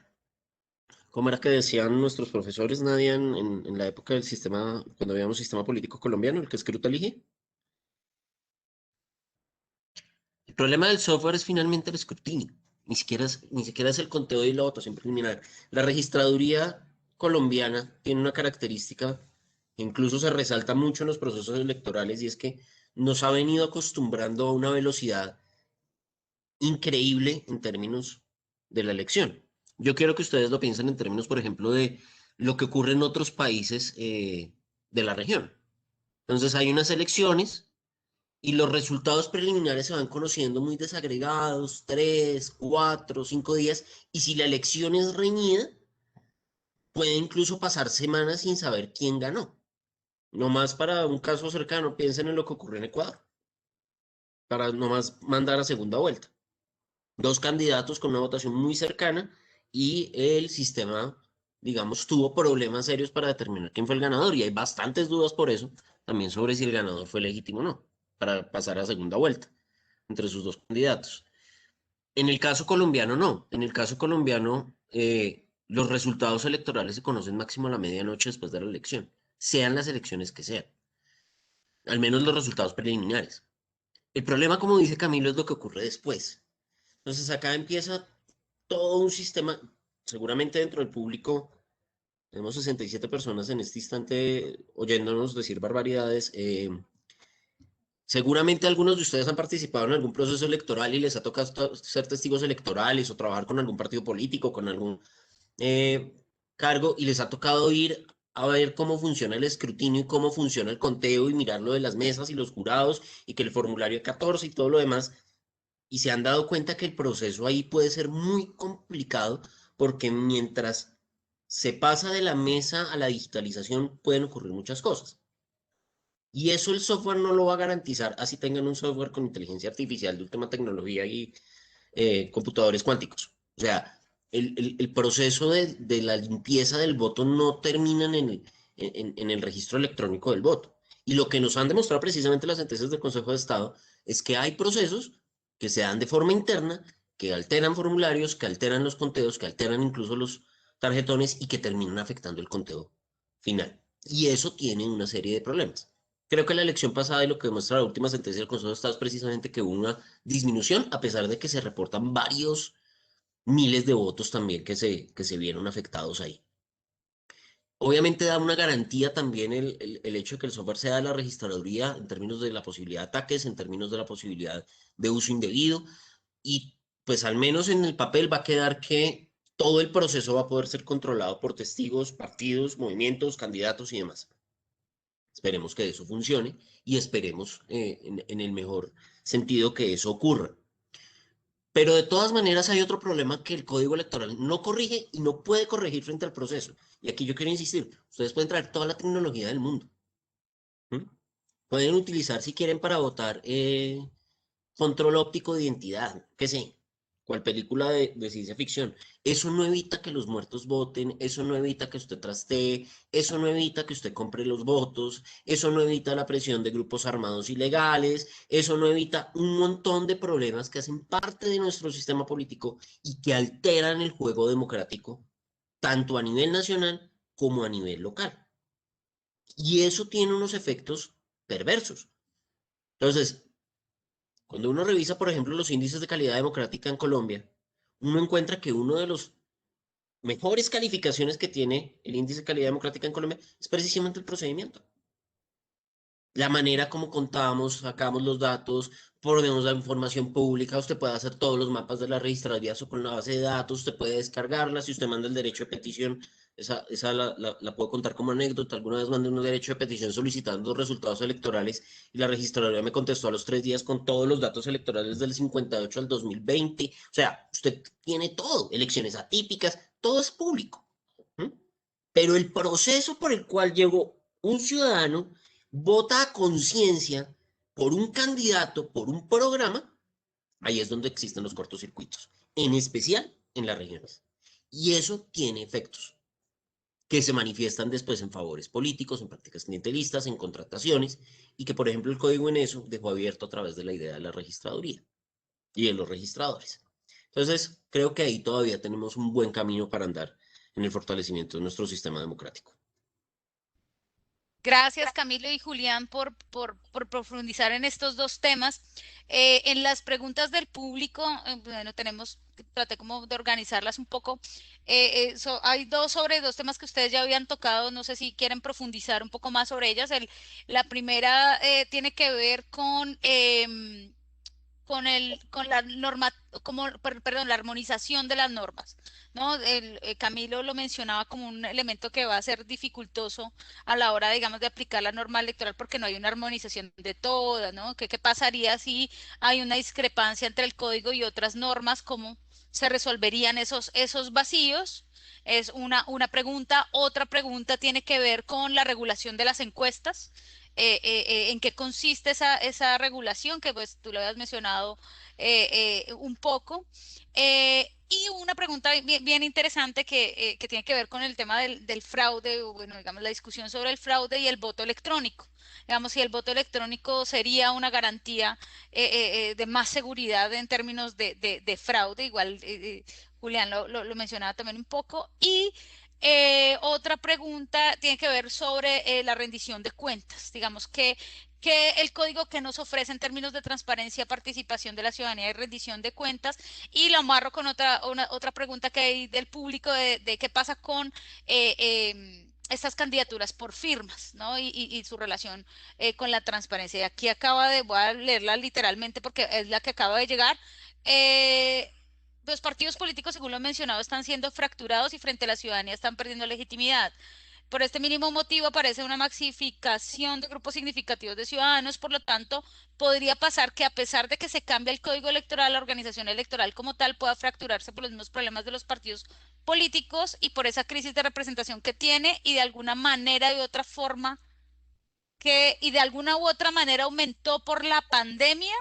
¿cómo era que decían nuestros profesores, Nadia, en la época del sistema, cuando había un sistema político colombiano, el que Escruta elige? El problema del software es finalmente el escrutinio, ni siquiera es el conteo y la votación preliminar. La registraduría colombiana tiene una característica que incluso se resalta mucho en los procesos electorales, y es que nos ha venido acostumbrando a una velocidad increíble en términos de la elección. Yo quiero que ustedes lo piensen en términos, por ejemplo, de lo que ocurre en otros países de la región. Entonces hay unas elecciones y los resultados preliminares se van conociendo muy desagregados, 3, 4, 5 días, y si la elección es reñida, puede incluso pasar semanas sin saber quién ganó. Nomás para un caso cercano, piensen en lo que ocurrió en Ecuador, para nomás mandar a segunda vuelta. Dos candidatos con una votación muy cercana y el sistema, digamos, tuvo problemas serios para determinar quién fue el ganador, y hay bastantes dudas por eso, también sobre si el ganador fue legítimo o no, para pasar a segunda vuelta entre sus dos candidatos. En el caso colombiano, no. En el caso colombiano, los resultados electorales se conocen máximo a la medianoche después de la elección, sean las elecciones que sean, al menos los resultados preliminares. El problema, como dice Camilo, es lo que ocurre después. Entonces acá empieza todo un sistema, seguramente dentro del público, tenemos 67 personas en este instante oyéndonos decir barbaridades. Seguramente algunos de ustedes han participado en algún proceso electoral y les ha tocado ser testigos electorales o trabajar con algún partido político, con algún eh, cargo, y les ha tocado ir a ver cómo funciona el escrutinio y cómo funciona el conteo y mirar lo de las mesas y los jurados y que el formulario 14 y todo lo demás, y se han dado cuenta que el proceso ahí puede ser muy complicado, porque mientras se pasa de la mesa a la digitalización pueden ocurrir muchas cosas. Y eso el software no lo va a garantizar, así tengan un software con inteligencia artificial de última tecnología y computadores cuánticos. O sea, el proceso de la limpieza del voto no termina en el registro electrónico del voto. Y lo que nos han demostrado precisamente las sentencias del Consejo de Estado es que hay procesos que se dan de forma interna, que alteran formularios, que alteran los conteos, que alteran incluso los tarjetones y que terminan afectando el conteo final. Y eso tiene una serie de problemas. Creo que la elección pasada y lo que demuestra la última sentencia del Consejo de Estado es precisamente que hubo una disminución, a pesar de que se reportan varios miles de votos también que se vieron afectados ahí. Obviamente da una garantía también el hecho de que el software sea de la registraduría en términos de la posibilidad de ataques, en términos de la posibilidad de uso indebido, y pues al menos en el papel va a quedar que todo el proceso va a poder ser controlado por testigos, partidos, movimientos, candidatos y demás. Esperemos que eso funcione y esperemos en el mejor sentido que eso ocurra. Pero de todas maneras hay otro problema que el código electoral no corrige y no puede corregir frente al proceso. Y aquí yo quiero insistir, ustedes pueden traer toda la tecnología del mundo. ¿Mm? Pueden utilizar, si quieren, para votar control óptico de identidad, qué sé, cual película de ciencia ficción. Eso no evita que los muertos voten, eso no evita que usted trastee, eso no evita que usted compre los votos, eso no evita la presión de grupos armados ilegales, eso no evita un montón de problemas que hacen parte de nuestro sistema político y que alteran el juego democrático, tanto a nivel nacional como a nivel local. Y eso tiene unos efectos perversos. Entonces, cuando uno revisa, por ejemplo, los índices de calidad democrática en Colombia, uno encuentra que uno de los mejores calificaciones que tiene el índice de calidad democrática en Colombia es precisamente el procedimiento. La manera como contamos, sacamos los datos, ponemos la información pública, usted puede hacer todos los mapas de la registraduría con la base de datos, usted puede descargarla, si usted manda el derecho de petición, esa la puedo contar como anécdota. Alguna vez mandé un derecho de petición solicitando los resultados electorales y la registraduría me contestó a los 3 días con todos los datos electorales del 58 al 2020. O sea, usted tiene todo, elecciones atípicas, todo es público. ¿Mm? Pero el proceso por el cual llegó un ciudadano, vota a conciencia por un candidato, por un programa, ahí es donde existen los cortocircuitos, en especial en las regiones. Y eso tiene efectos que se manifiestan después en favores políticos, en prácticas clientelistas, en contrataciones, y que, por ejemplo, el código en eso dejó abierto a través de la idea de la registraduría y de los registradores. Entonces, creo que ahí todavía tenemos un buen camino para andar en el fortalecimiento de nuestro sistema democrático. Gracias, Camilo y Julián, por profundizar en estos dos temas. En las preguntas del público, bueno, traté como de organizarlas un poco. Hay sobre dos temas que ustedes ya habían tocado, no sé si quieren profundizar un poco más sobre ellas. La primera tiene que ver con la norma, perdón, la armonización de las normas, ¿no? Camilo lo mencionaba como un elemento que va a ser dificultoso a la hora, digamos, de aplicar la norma electoral porque no hay una armonización de todas, ¿no? ¿Qué pasaría si hay una discrepancia entre el código y otras normas? ¿Cómo se resolverían esos vacíos? Es una pregunta. Otra pregunta tiene que ver con la regulación de las encuestas. ¿En qué consiste esa regulación que pues tú lo habías mencionado un poco? Y una pregunta bien interesante que tiene que ver con el tema del fraude, o bueno, digamos, la discusión sobre el fraude y el voto electrónico. Digamos, si el voto electrónico sería una garantía de más seguridad en términos de fraude, igual Julián lo mencionaba también un poco. Y otra pregunta tiene que ver sobre la rendición de cuentas. Digamos que el código que nos ofrece en términos de transparencia, participación de la ciudadanía y rendición de cuentas. Y lo amarro con otra pregunta que hay del público de qué pasa con estas candidaturas por firmas, ¿no? Y su relación con la transparencia. Y aquí voy a leerla literalmente porque es la que acaba de llegar. Eh, los partidos políticos, según lo mencionado, están siendo fracturados y frente a la ciudadanía están perdiendo legitimidad. Por este mínimo motivo aparece una maxificación de grupos significativos de ciudadanos, por lo tanto, podría pasar que a pesar de que se cambie el código electoral, la organización electoral como tal pueda fracturarse por los mismos problemas de los partidos políticos y por esa crisis de representación que tiene y de alguna manera, de otra forma, y de alguna u otra manera aumentó por la pandemia.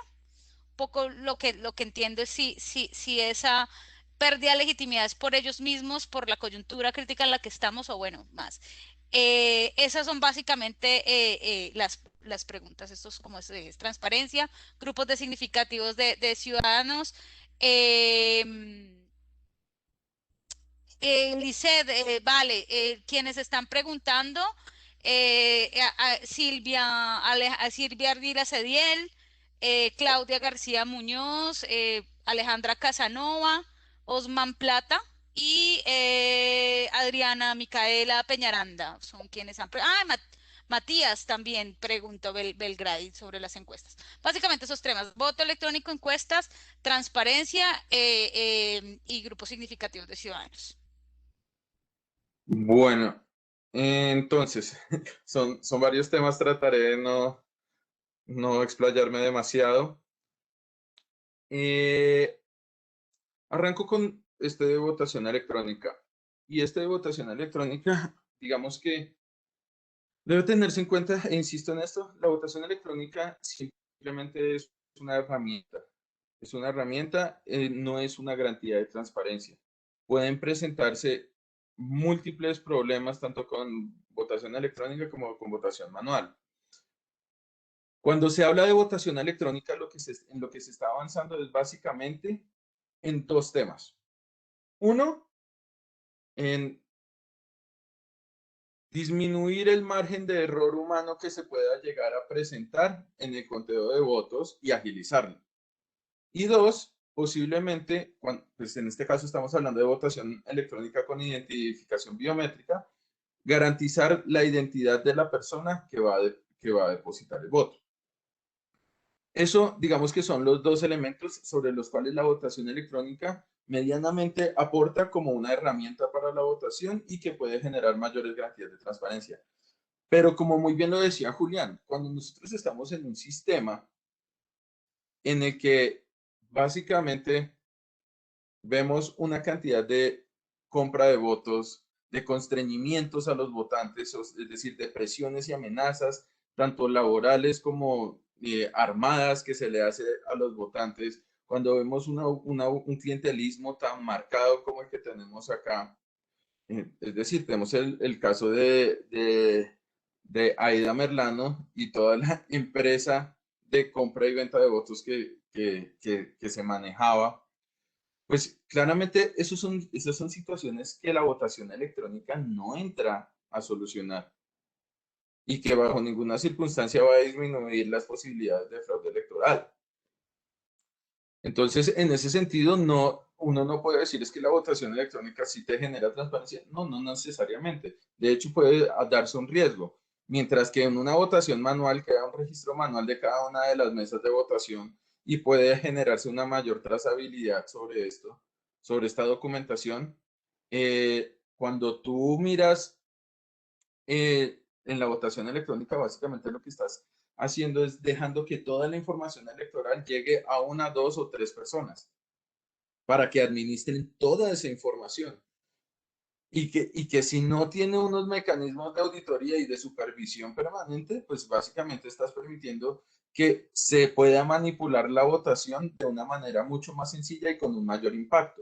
Poco lo que entiendo es si esa pérdida de legitimidad es por ellos mismos, por la coyuntura crítica en la que estamos, o bueno, más. Esas son básicamente las preguntas. Esto es como es transparencia, grupos de significativos de ciudadanos. Lisset, vale, quienes están preguntando, Silvia Ardila Cediel, Claudia García Muñoz, Alejandra Casanova, Osman Plata y Adriana Micaela Peñaranda son quienes Matías también preguntó Belgradi sobre las encuestas. Básicamente esos temas: voto electrónico, encuestas, transparencia y grupos significativos de ciudadanos. Bueno, entonces, son varios temas, trataré de no explayarme demasiado. Arranco con este de votación electrónica. Y este de votación electrónica, digamos que debe tenerse en cuenta, e insisto en esto, la votación electrónica simplemente es una herramienta. Es una herramienta, no es una garantía de transparencia. Pueden presentarse múltiples problemas tanto con votación electrónica como con votación manual. Cuando se habla de votación electrónica, en lo que se está avanzando es básicamente en dos temas. Uno, en disminuir el margen de error humano que se pueda llegar a presentar en el conteo de votos y agilizarlo. Y dos, posiblemente, pues en este caso estamos hablando de votación electrónica con identificación biométrica, garantizar la identidad de la persona que va a depositar el voto. Eso, digamos que son los dos elementos sobre los cuales la votación electrónica medianamente aporta como una herramienta para la votación y que puede generar mayores garantías de transparencia. Pero como muy bien lo decía Julián, cuando nosotros estamos en un sistema en el que básicamente vemos una cantidad de compra de votos, de constreñimientos a los votantes, es decir, de presiones y amenazas, tanto laborales como armadas que se le hace a los votantes, cuando vemos un clientelismo tan marcado como el que tenemos acá, Es decir, tenemos el caso de Aida Merlano y toda la empresa de compra y venta de votos que se manejaba. Pues claramente esas son situaciones que la votación electrónica no entra a solucionar y que bajo ninguna circunstancia va a disminuir las posibilidades de fraude electoral. Entonces, en ese sentido, uno no puede decir es que la votación electrónica sí te genera transparencia. No, no necesariamente. De hecho, puede darse un riesgo. Mientras que en una votación manual queda un registro manual de cada una de las mesas de votación y puede generarse una mayor trazabilidad sobre esto, sobre esta documentación. Cuando tú miras en la votación electrónica, básicamente lo que estás haciendo es dejando que toda la información electoral llegue a una, dos o tres personas para que administren toda esa información. Y que si no tiene unos mecanismos de auditoría y de supervisión permanente, pues básicamente estás permitiendo que se pueda manipular la votación de una manera mucho más sencilla y con un mayor impacto.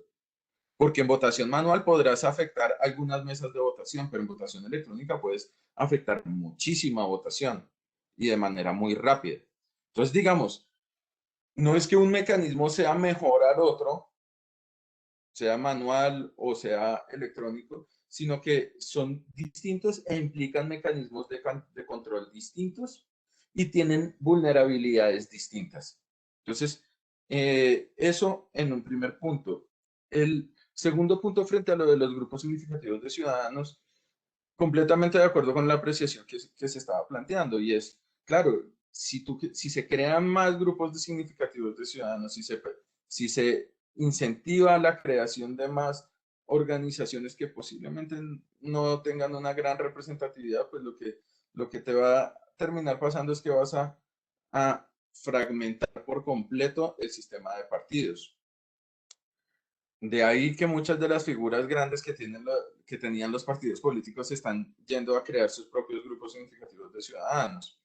Porque en votación manual podrás afectar algunas mesas de votación, pero en votación electrónica puedes afectar muchísima votación y de manera muy rápida. Entonces, digamos, no es que un mecanismo sea mejor al otro, sea manual o sea electrónico, sino que son distintos e implican mecanismos de control distintos y tienen vulnerabilidades distintas. Entonces, eso en un primer punto. El segundo punto frente a lo de los grupos significativos de ciudadanos, completamente de acuerdo con la apreciación que se estaba planteando y es, claro, si se crean más grupos significativos de ciudadanos, si se incentiva la creación de más organizaciones que posiblemente no tengan una gran representatividad, pues lo que te va a terminar pasando es que vas a fragmentar por completo el sistema de partidos. De ahí que muchas de las figuras grandes que tenían los partidos políticos están yendo a crear sus propios grupos significativos de ciudadanos.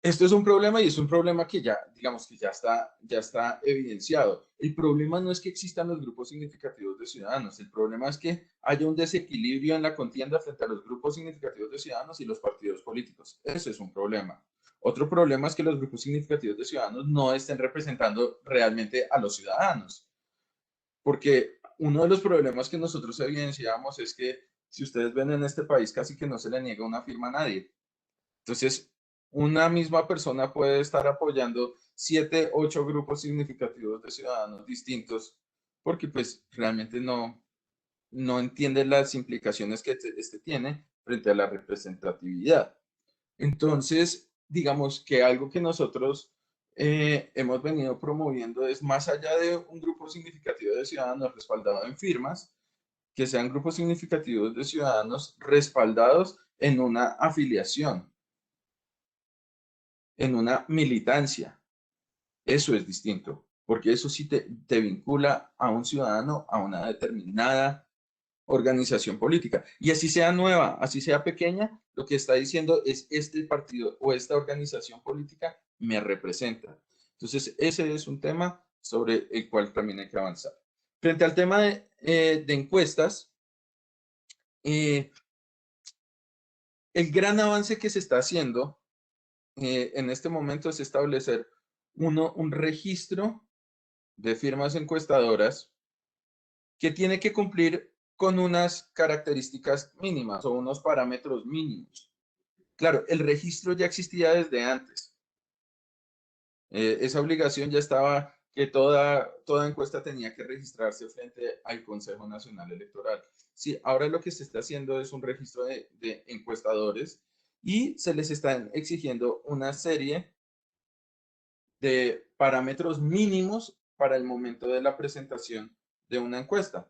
Esto es un problema y es un problema que ya, digamos que ya está evidenciado. El problema no es que existan los grupos significativos de ciudadanos, el problema es que haya un desequilibrio en la contienda frente a los grupos significativos de ciudadanos y los partidos políticos. Eso es un problema. Otro problema es que los grupos significativos de ciudadanos no estén representando realmente a los ciudadanos. Porque uno de los problemas que nosotros evidenciamos es que si ustedes ven en este país casi que no se le niega una firma a nadie. Entonces, una misma persona puede estar apoyando 7, 8 grupos significativos de ciudadanos distintos porque pues realmente no entiende las implicaciones que este tiene frente a la representatividad. Entonces, digamos que algo que nosotros hemos venido promoviendo es más allá de un grupo significativo de ciudadanos respaldado en firmas, que sean grupos significativos de ciudadanos respaldados en una afiliación, en una militancia. Eso es distinto, porque eso sí te vincula a un ciudadano, a una determinada organización política. Y así sea nueva, así sea pequeña, lo que está diciendo es este partido o esta organización política me representa. Entonces, ese es un tema sobre el cual también hay que avanzar. Frente al tema de encuestas, el gran avance que se está haciendo en este momento es establecer un registro de firmas encuestadoras que tiene que cumplir con unas características mínimas o unos parámetros mínimos. Claro, el registro ya existía desde antes. Esa obligación ya estaba que toda encuesta tenía que registrarse frente al Consejo Nacional Electoral. Sí, ahora lo que se está haciendo es un registro de encuestadores y se les están exigiendo una serie de parámetros mínimos para el momento de la presentación de una encuesta.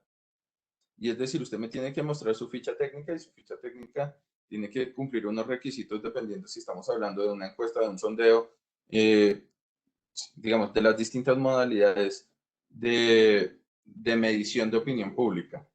Y es decir, usted me tiene que mostrar su ficha técnica y su ficha técnica tiene que cumplir unos requisitos dependiendo si estamos hablando de una encuesta, de un sondeo, digamos, de las distintas modalidades de medición de opinión pública.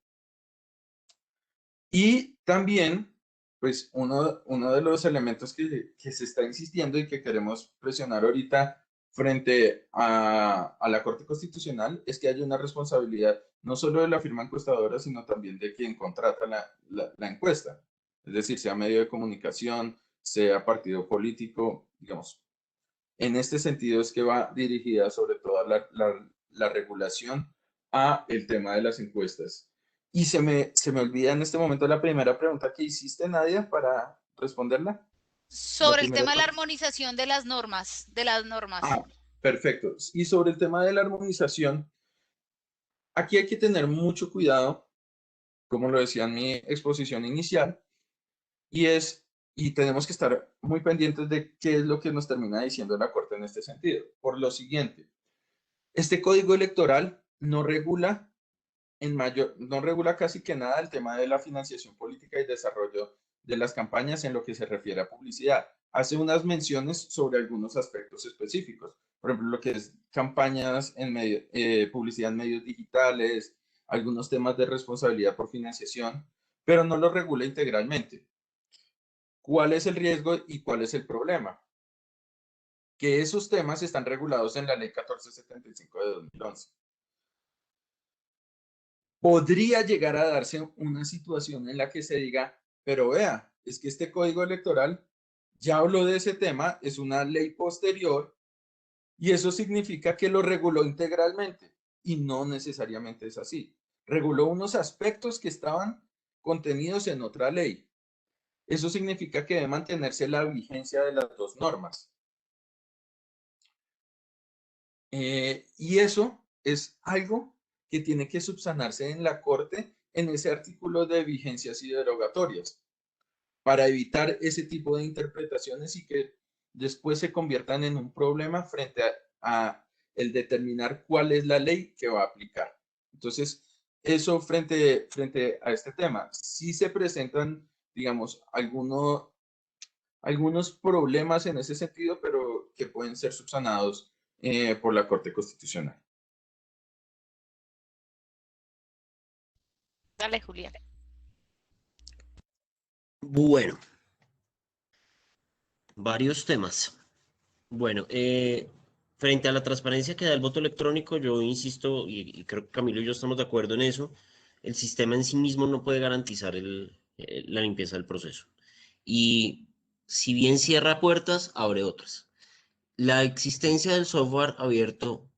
Y también, pues, uno de los elementos que se está insistiendo y que queremos presionar ahorita frente a la Corte Constitucional es que haya una responsabilidad no solo de la firma encuestadora, sino también de quien contrata la encuesta. Es decir, sea medio de comunicación, sea partido político, digamos. En este sentido es que va dirigida sobre todo la regulación a el tema de las encuestas. Y se me olvida en este momento la primera pregunta que hiciste, Nadia, para responderla. La Sobre el primera tema de la parte. armonización de las normas, de las normas. Ah, perfecto. Y sobre el tema de la armonización, aquí hay que tener mucho cuidado, como lo decía en mi exposición inicial, y y tenemos que estar muy pendientes de qué es lo que nos termina diciendo la Corte en este sentido. Por lo siguiente, este código electoral no regula casi que nada el tema de la financiación política y desarrollo de las campañas en lo que se refiere a publicidad. Hace unas menciones sobre algunos aspectos específicos, por ejemplo, lo que es campañas publicidad en medios digitales, algunos temas de responsabilidad por financiación, pero no lo regula integralmente. ¿Cuál es el riesgo y cuál es el problema? Que esos temas están regulados en la Ley 1475 de 2011. Podría llegar a darse una situación en la que se diga, pero vea, es que este código electoral ya habló de ese tema, es una ley posterior y eso significa que lo reguló integralmente y no necesariamente es así. Reguló unos aspectos que estaban contenidos en otra ley. Eso significa que debe mantenerse la vigencia de las dos normas. Y eso es algo que tiene que subsanarse en la Corte en ese artículo de vigencias y derogatorias para evitar ese tipo de interpretaciones y que después se conviertan en un problema frente a el determinar cuál es la ley que va a aplicar. Entonces, eso frente a este tema. Sí se presentan, digamos, algunos problemas en ese sentido, pero que pueden ser subsanados por la Corte Constitucional. Dale, Julián. Bueno, varios temas. Bueno, frente a la transparencia que da el voto electrónico, yo insisto, y creo que Camilo y yo estamos de acuerdo en eso, el sistema en sí mismo no puede garantizar la limpieza del proceso. Y si bien cierra puertas, abre otras. La existencia del software abierto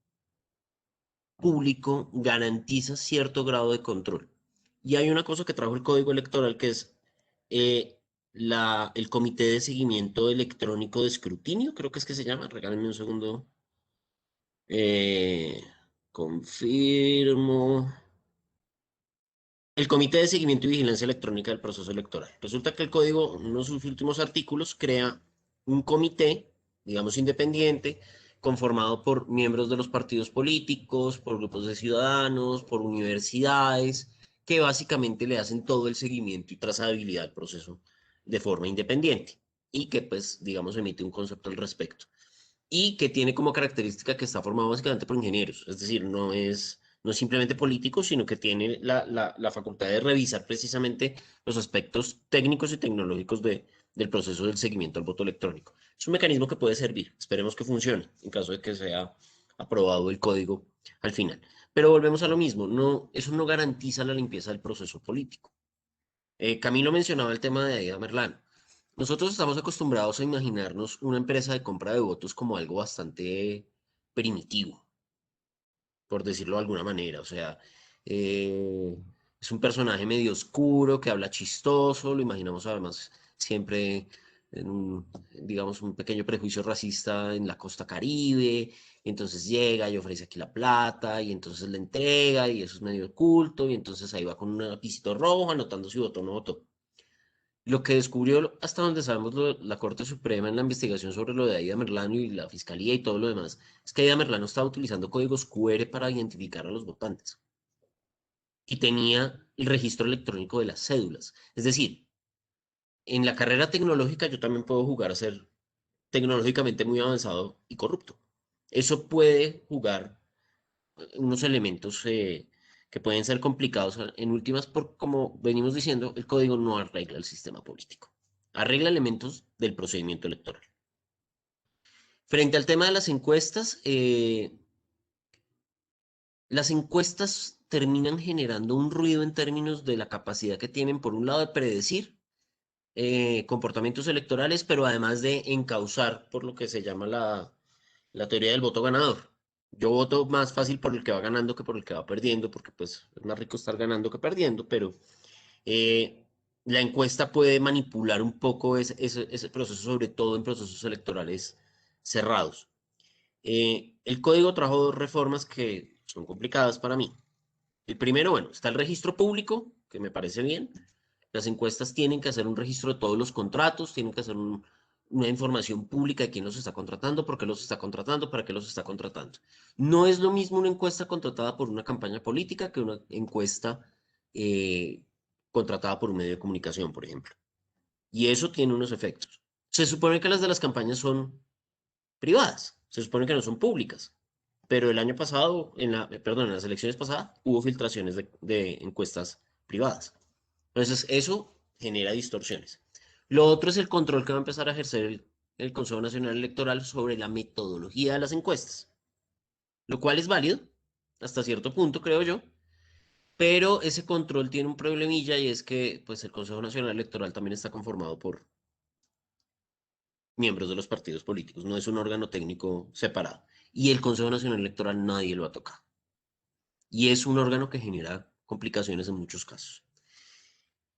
público garantiza cierto grado de control. Y hay una cosa que trajo el Código Electoral que es eh, el Comité de Seguimiento Electrónico de Escrutinio, creo que es que se llama. Regálenme un segundo. Eh, confirmo. El Comité de Seguimiento y Vigilancia Electrónica del Proceso Electoral. Resulta que el código, en uno de sus últimos artículos, crea un comité, digamos, independiente, conformado por miembros de los partidos políticos, por grupos de ciudadanos, por universidades, que básicamente le hacen todo el seguimiento y trazabilidad al proceso de forma independiente y que, pues, digamos, emite un concepto al respecto y que tiene como característica que está formado básicamente por ingenieros, es decir, no es simplemente político, sino que tiene la facultad de revisar precisamente los aspectos técnicos y tecnológicos del proceso del seguimiento al voto electrónico. Es un mecanismo que puede servir, esperemos que funcione en caso de que sea aprobado el código al final. Pero volvemos a lo mismo, no, eso no garantiza la limpieza del proceso político. Camilo mencionaba el tema de Aida Merlano. Nosotros estamos acostumbrados a imaginarnos una empresa de compra de votos como algo bastante primitivo, por decirlo de alguna manera. O sea, eh, es un personaje medio oscuro que habla chistoso, lo imaginamos además siempre en digamos, un pequeño prejuicio racista en la costa Caribe. Y entonces llega y ofrece aquí la plata y entonces le entrega y eso es medio oculto y entonces ahí va con un lapicito rojo anotando si votó o no votó. Lo que descubrió, hasta donde sabemos, la Corte Suprema en la investigación sobre lo de Aida Merlano y la Fiscalía y todo lo demás, es que Aida Merlano estaba utilizando códigos QR para identificar a los votantes y tenía el registro electrónico de las cédulas. Es decir, en la carrera tecnológica yo también puedo jugar a ser tecnológicamente muy avanzado y corrupto. Eso puede jugar unos elementos que pueden ser complicados en últimas, por como venimos diciendo, el código no arregla el sistema político, arregla elementos del procedimiento electoral. Frente al tema de las encuestas terminan generando un ruido en términos de la capacidad que tienen, por un lado, de predecir comportamientos electorales, pero además de encauzar por lo que se llama la teoría del voto ganador. Yo voto más fácil por el que va ganando que por el que va perdiendo, porque pues es más rico estar ganando que perdiendo, pero la encuesta puede manipular un poco ese proceso, sobre todo en procesos electorales cerrados. El código trajo dos reformas que son complicadas para mí. El primero, bueno, está el registro público, que me parece bien. Las encuestas tienen que hacer un registro de todos los contratos, tienen que hacer una información pública de quién los está contratando, por qué los está contratando, para qué los está contratando. No es lo mismo una encuesta contratada por una campaña política que una encuesta eh, contratada por un medio de comunicación, por ejemplo. Y eso tiene unos efectos. Se supone que las de las campañas son privadas, se supone que no son públicas, pero el año pasado, perdón, en las elecciones pasadas, hubo filtraciones de encuestas privadas. Entonces, eso genera distorsiones. Lo otro es el control que va a empezar a ejercer el Consejo Nacional Electoral sobre la metodología de las encuestas, lo cual es válido hasta cierto punto, creo yo, pero ese control tiene un problemilla, y es que pues, el Consejo Nacional Electoral también está conformado por miembros de los partidos políticos, no es un órgano técnico separado. Y el Consejo Nacional Electoral nadie lo ha tocado. Y es un órgano que genera complicaciones en muchos casos.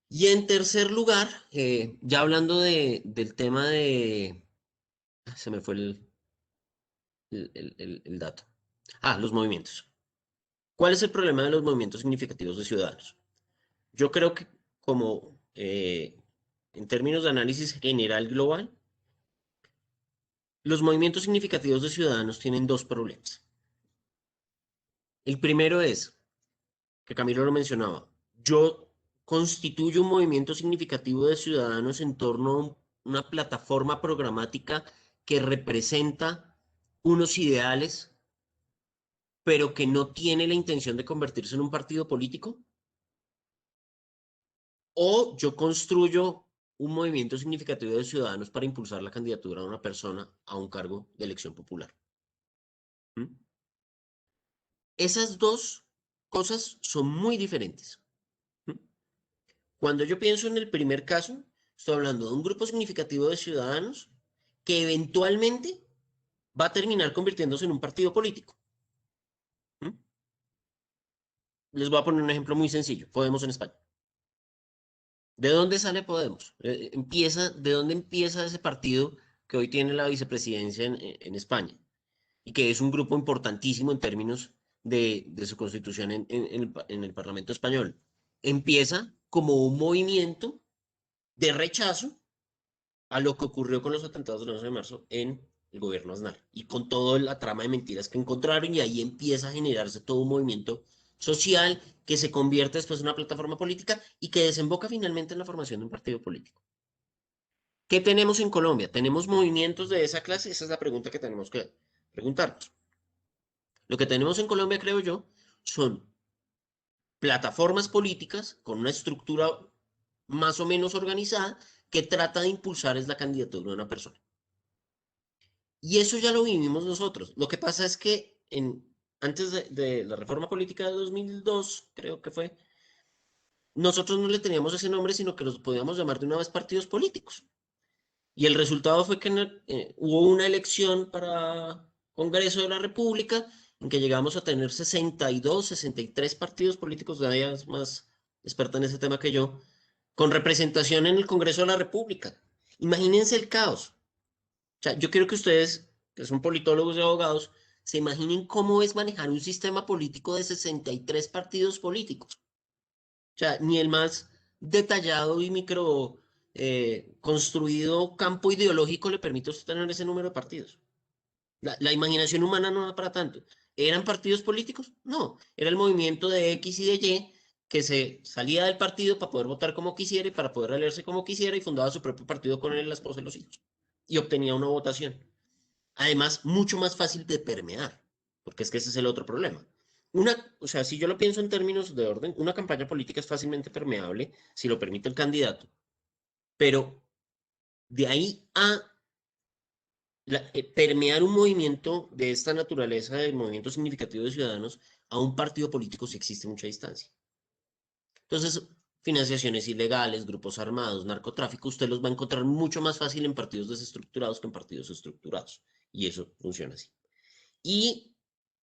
Y en tercer lugar, ya hablando del tema de... Se me fue el dato. Los movimientos. ¿Cuál es el problema de los movimientos significativos de ciudadanos? Yo creo que como en términos de análisis general global, los movimientos significativos de ciudadanos tienen dos problemas. El primero es, que Camilo lo mencionaba, yo constituyo un movimiento significativo de ciudadanos en torno a una plataforma programática que representa unos ideales, pero que no tiene la intención de convertirse en un partido político. O yo construyo un movimiento significativo de ciudadanos para impulsar la candidatura de una persona a un cargo de elección popular. ¿Mm? Esas dos cosas son muy diferentes. ¿Mm? Cuando yo pienso en el primer caso, estoy hablando de un grupo significativo de ciudadanos que eventualmente va a terminar convirtiéndose en un partido político. ¿Mm? Les voy a poner un ejemplo muy sencillo. Podemos en España. ¿De dónde sale Podemos? ¿De dónde empieza ese partido que hoy tiene la vicepresidencia en España? Y que es un grupo importantísimo en términos de su constitución en el Parlamento español. Empieza como un movimiento de rechazo a lo que ocurrió con los atentados del 11 de marzo en el gobierno Aznar, y con toda la trama de mentiras que encontraron, y ahí empieza a generarse todo un movimiento social que se convierte después en una plataforma política y que desemboca finalmente en la formación de un partido político. ¿Qué tenemos en Colombia? ¿Tenemos movimientos de esa clase? Esa es la pregunta que tenemos que preguntarnos. Lo que tenemos en Colombia, creo yo, son plataformas políticas con una estructura más o menos organizada que trata de impulsar es la candidatura de una persona. Y eso ya lo vivimos nosotros. Lo que pasa es que antes de la reforma política de 2002, creo que fue, nosotros no le teníamos ese nombre, sino que los podíamos llamar de una vez partidos políticos. Y el resultado fue que hubo una elección para Congreso de la República en que llegamos a tener 62, 63 partidos políticos, nadie es más experta en ese tema que yo, con representación en el Congreso de la República. Imagínense el caos. O sea, yo quiero que ustedes, que son politólogos y abogados, se imaginen cómo es manejar un sistema político de 63 partidos políticos. O sea, ni el más detallado y micro construido campo ideológico le permite a usted tener ese número de partidos. La imaginación humana no da para tanto. ¿Eran partidos políticos? No, era el movimiento de X y de Y que se salía del partido para poder votar como quisiera y para poder aliarse como quisiera, y fundaba su propio partido con él, la esposa y los hijos. Y obtenía una votación. Además, mucho más fácil de permear, porque es que ese es el otro problema. O sea, si yo lo pienso en términos de orden, una campaña política es fácilmente permeable si lo permite el candidato, pero de ahí a permear un movimiento de esta naturaleza, de movimiento significativo de ciudadanos, a un partido político si existe mucha distancia. Entonces, financiaciones ilegales, grupos armados, narcotráfico, usted los va a encontrar mucho más fácil en partidos desestructurados que en partidos estructurados. Y eso funciona así. Y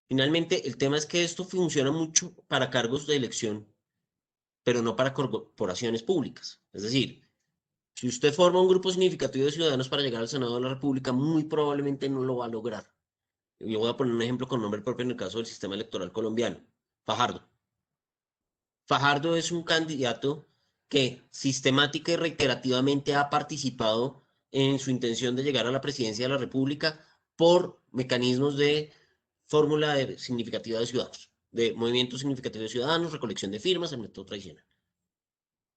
finalmente, el tema es que esto funciona mucho para cargos de elección, pero no para corporaciones públicas. Es decir, si usted forma un grupo significativo de ciudadanos para llegar al Senado de la República, muy probablemente no lo va a lograr. Yo voy a poner un ejemplo con nombre propio en el caso del sistema electoral colombiano. Fajardo. Fajardo es un candidato que sistemática y reiterativamente ha participado en su intención de llegar a la presidencia de la República por mecanismos de fórmula significativa de ciudadanos, de movimiento significativo de ciudadanos, recolección de firmas, el método tradicional.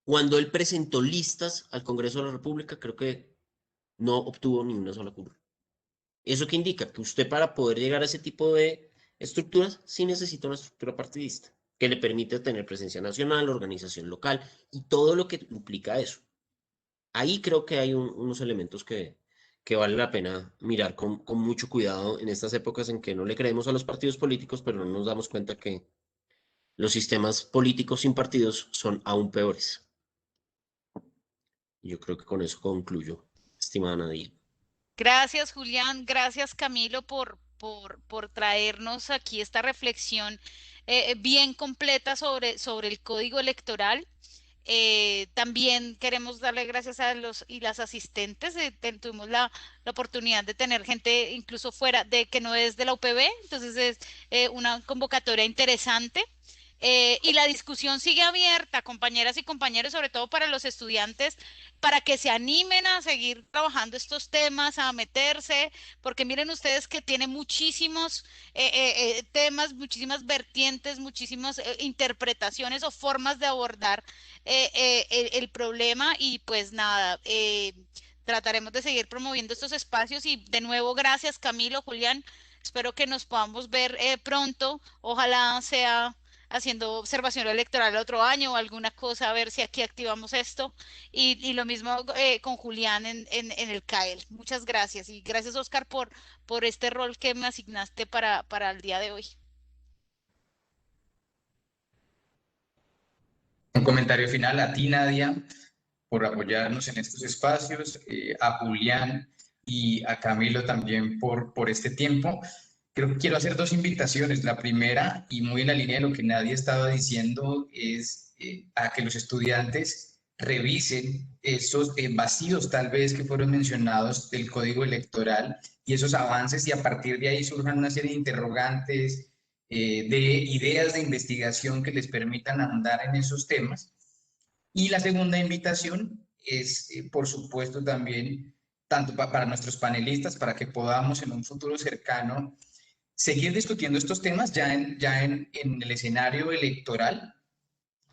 Cuando él presentó listas al Congreso de la República, creo que no obtuvo ni una sola curul. ¿Eso qué indica? Que usted para poder llegar a ese tipo de estructuras sí necesita una estructura partidista que le permite tener presencia nacional, organización local y todo lo que implica eso. Ahí creo que hay unos elementos que vale la pena mirar con mucho cuidado en estas épocas en que no le creemos a los partidos políticos, pero no nos damos cuenta que los sistemas políticos sin partidos son aún peores. Yo creo que con eso concluyo, estimada Nadia. Gracias, Julián. Gracias, Camilo, por traernos aquí esta reflexión bien completa sobre el código electoral. También queremos darle gracias a los y las asistentes. Tuvimos la oportunidad de tener gente incluso fuera de que no es de la UPB, entonces es una convocatoria interesante. Y la discusión sigue abierta, compañeras y compañeros, sobre todo para los estudiantes, para que se animen a seguir trabajando estos temas, a meterse, porque miren ustedes que tiene muchísimos temas, muchísimas vertientes, muchísimas interpretaciones o formas de abordar el problema y pues nada, trataremos de seguir promoviendo estos espacios y de nuevo gracias Camilo, Julián, espero que nos podamos ver pronto, ojalá sea haciendo observación electoral el otro año o alguna cosa, a ver si aquí activamos esto. Y lo mismo con Julián en el CAEL. Muchas gracias. Y gracias, Oscar, por este rol que me asignaste para el día de hoy. Un comentario final a ti, Nadia, por apoyarnos en estos espacios, a Julián y a Camilo también por este tiempo. Creo que quiero hacer dos invitaciones. La primera, y muy en la línea de lo que Nadia estaba diciendo, es a que los estudiantes revisen esos vacíos tal vez que fueron mencionados del código electoral y esos avances y a partir de ahí surjan una serie de interrogantes, de ideas de investigación que les permitan andar en esos temas. Y la segunda invitación es, por supuesto, también tanto para nuestros panelistas, para que podamos en un futuro cercano seguir discutiendo estos temas en el escenario electoral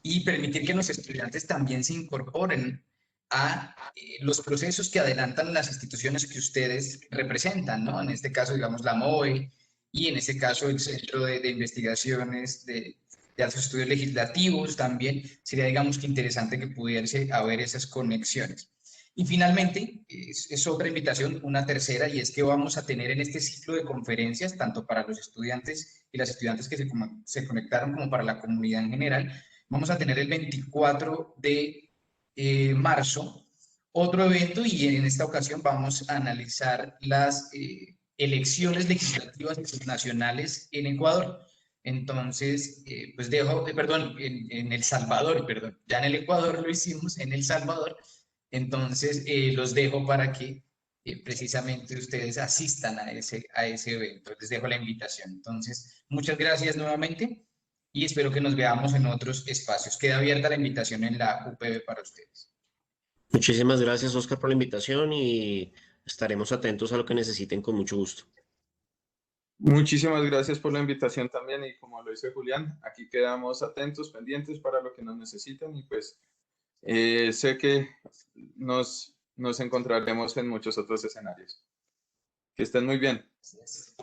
y permitir que los estudiantes también se incorporen a los procesos que adelantan las instituciones que ustedes representan, ¿no? En este caso, digamos, la MOE y en este caso el Centro de Investigaciones de Altos Estudios Legislativos también. Sería, digamos, que interesante que pudiese haber esas conexiones. Y finalmente, es otra invitación, una tercera, y es que vamos a tener en este ciclo de conferencias, tanto para los estudiantes y las estudiantes que se conectaron como para la comunidad en general, vamos a tener el 24 de marzo otro evento y en esta ocasión vamos a analizar las elecciones legislativas nacionales en Ecuador. Entonces, pues dejo, perdón, en El Salvador, perdón, ya en el Ecuador lo hicimos, en El Salvador. Entonces, los dejo para que precisamente ustedes asistan a ese evento. Les dejo la invitación. Entonces, muchas gracias nuevamente y espero que nos veamos en otros espacios. Queda abierta la invitación en la UPB para ustedes. Muchísimas gracias, Oscar, por la invitación y estaremos atentos a lo que necesiten con mucho gusto. Muchísimas gracias por la invitación también y como lo dice Julián, aquí quedamos atentos, pendientes para lo que nos necesiten y pues sé que nos encontraremos en muchos otros escenarios. Que estén muy bien. Gracias.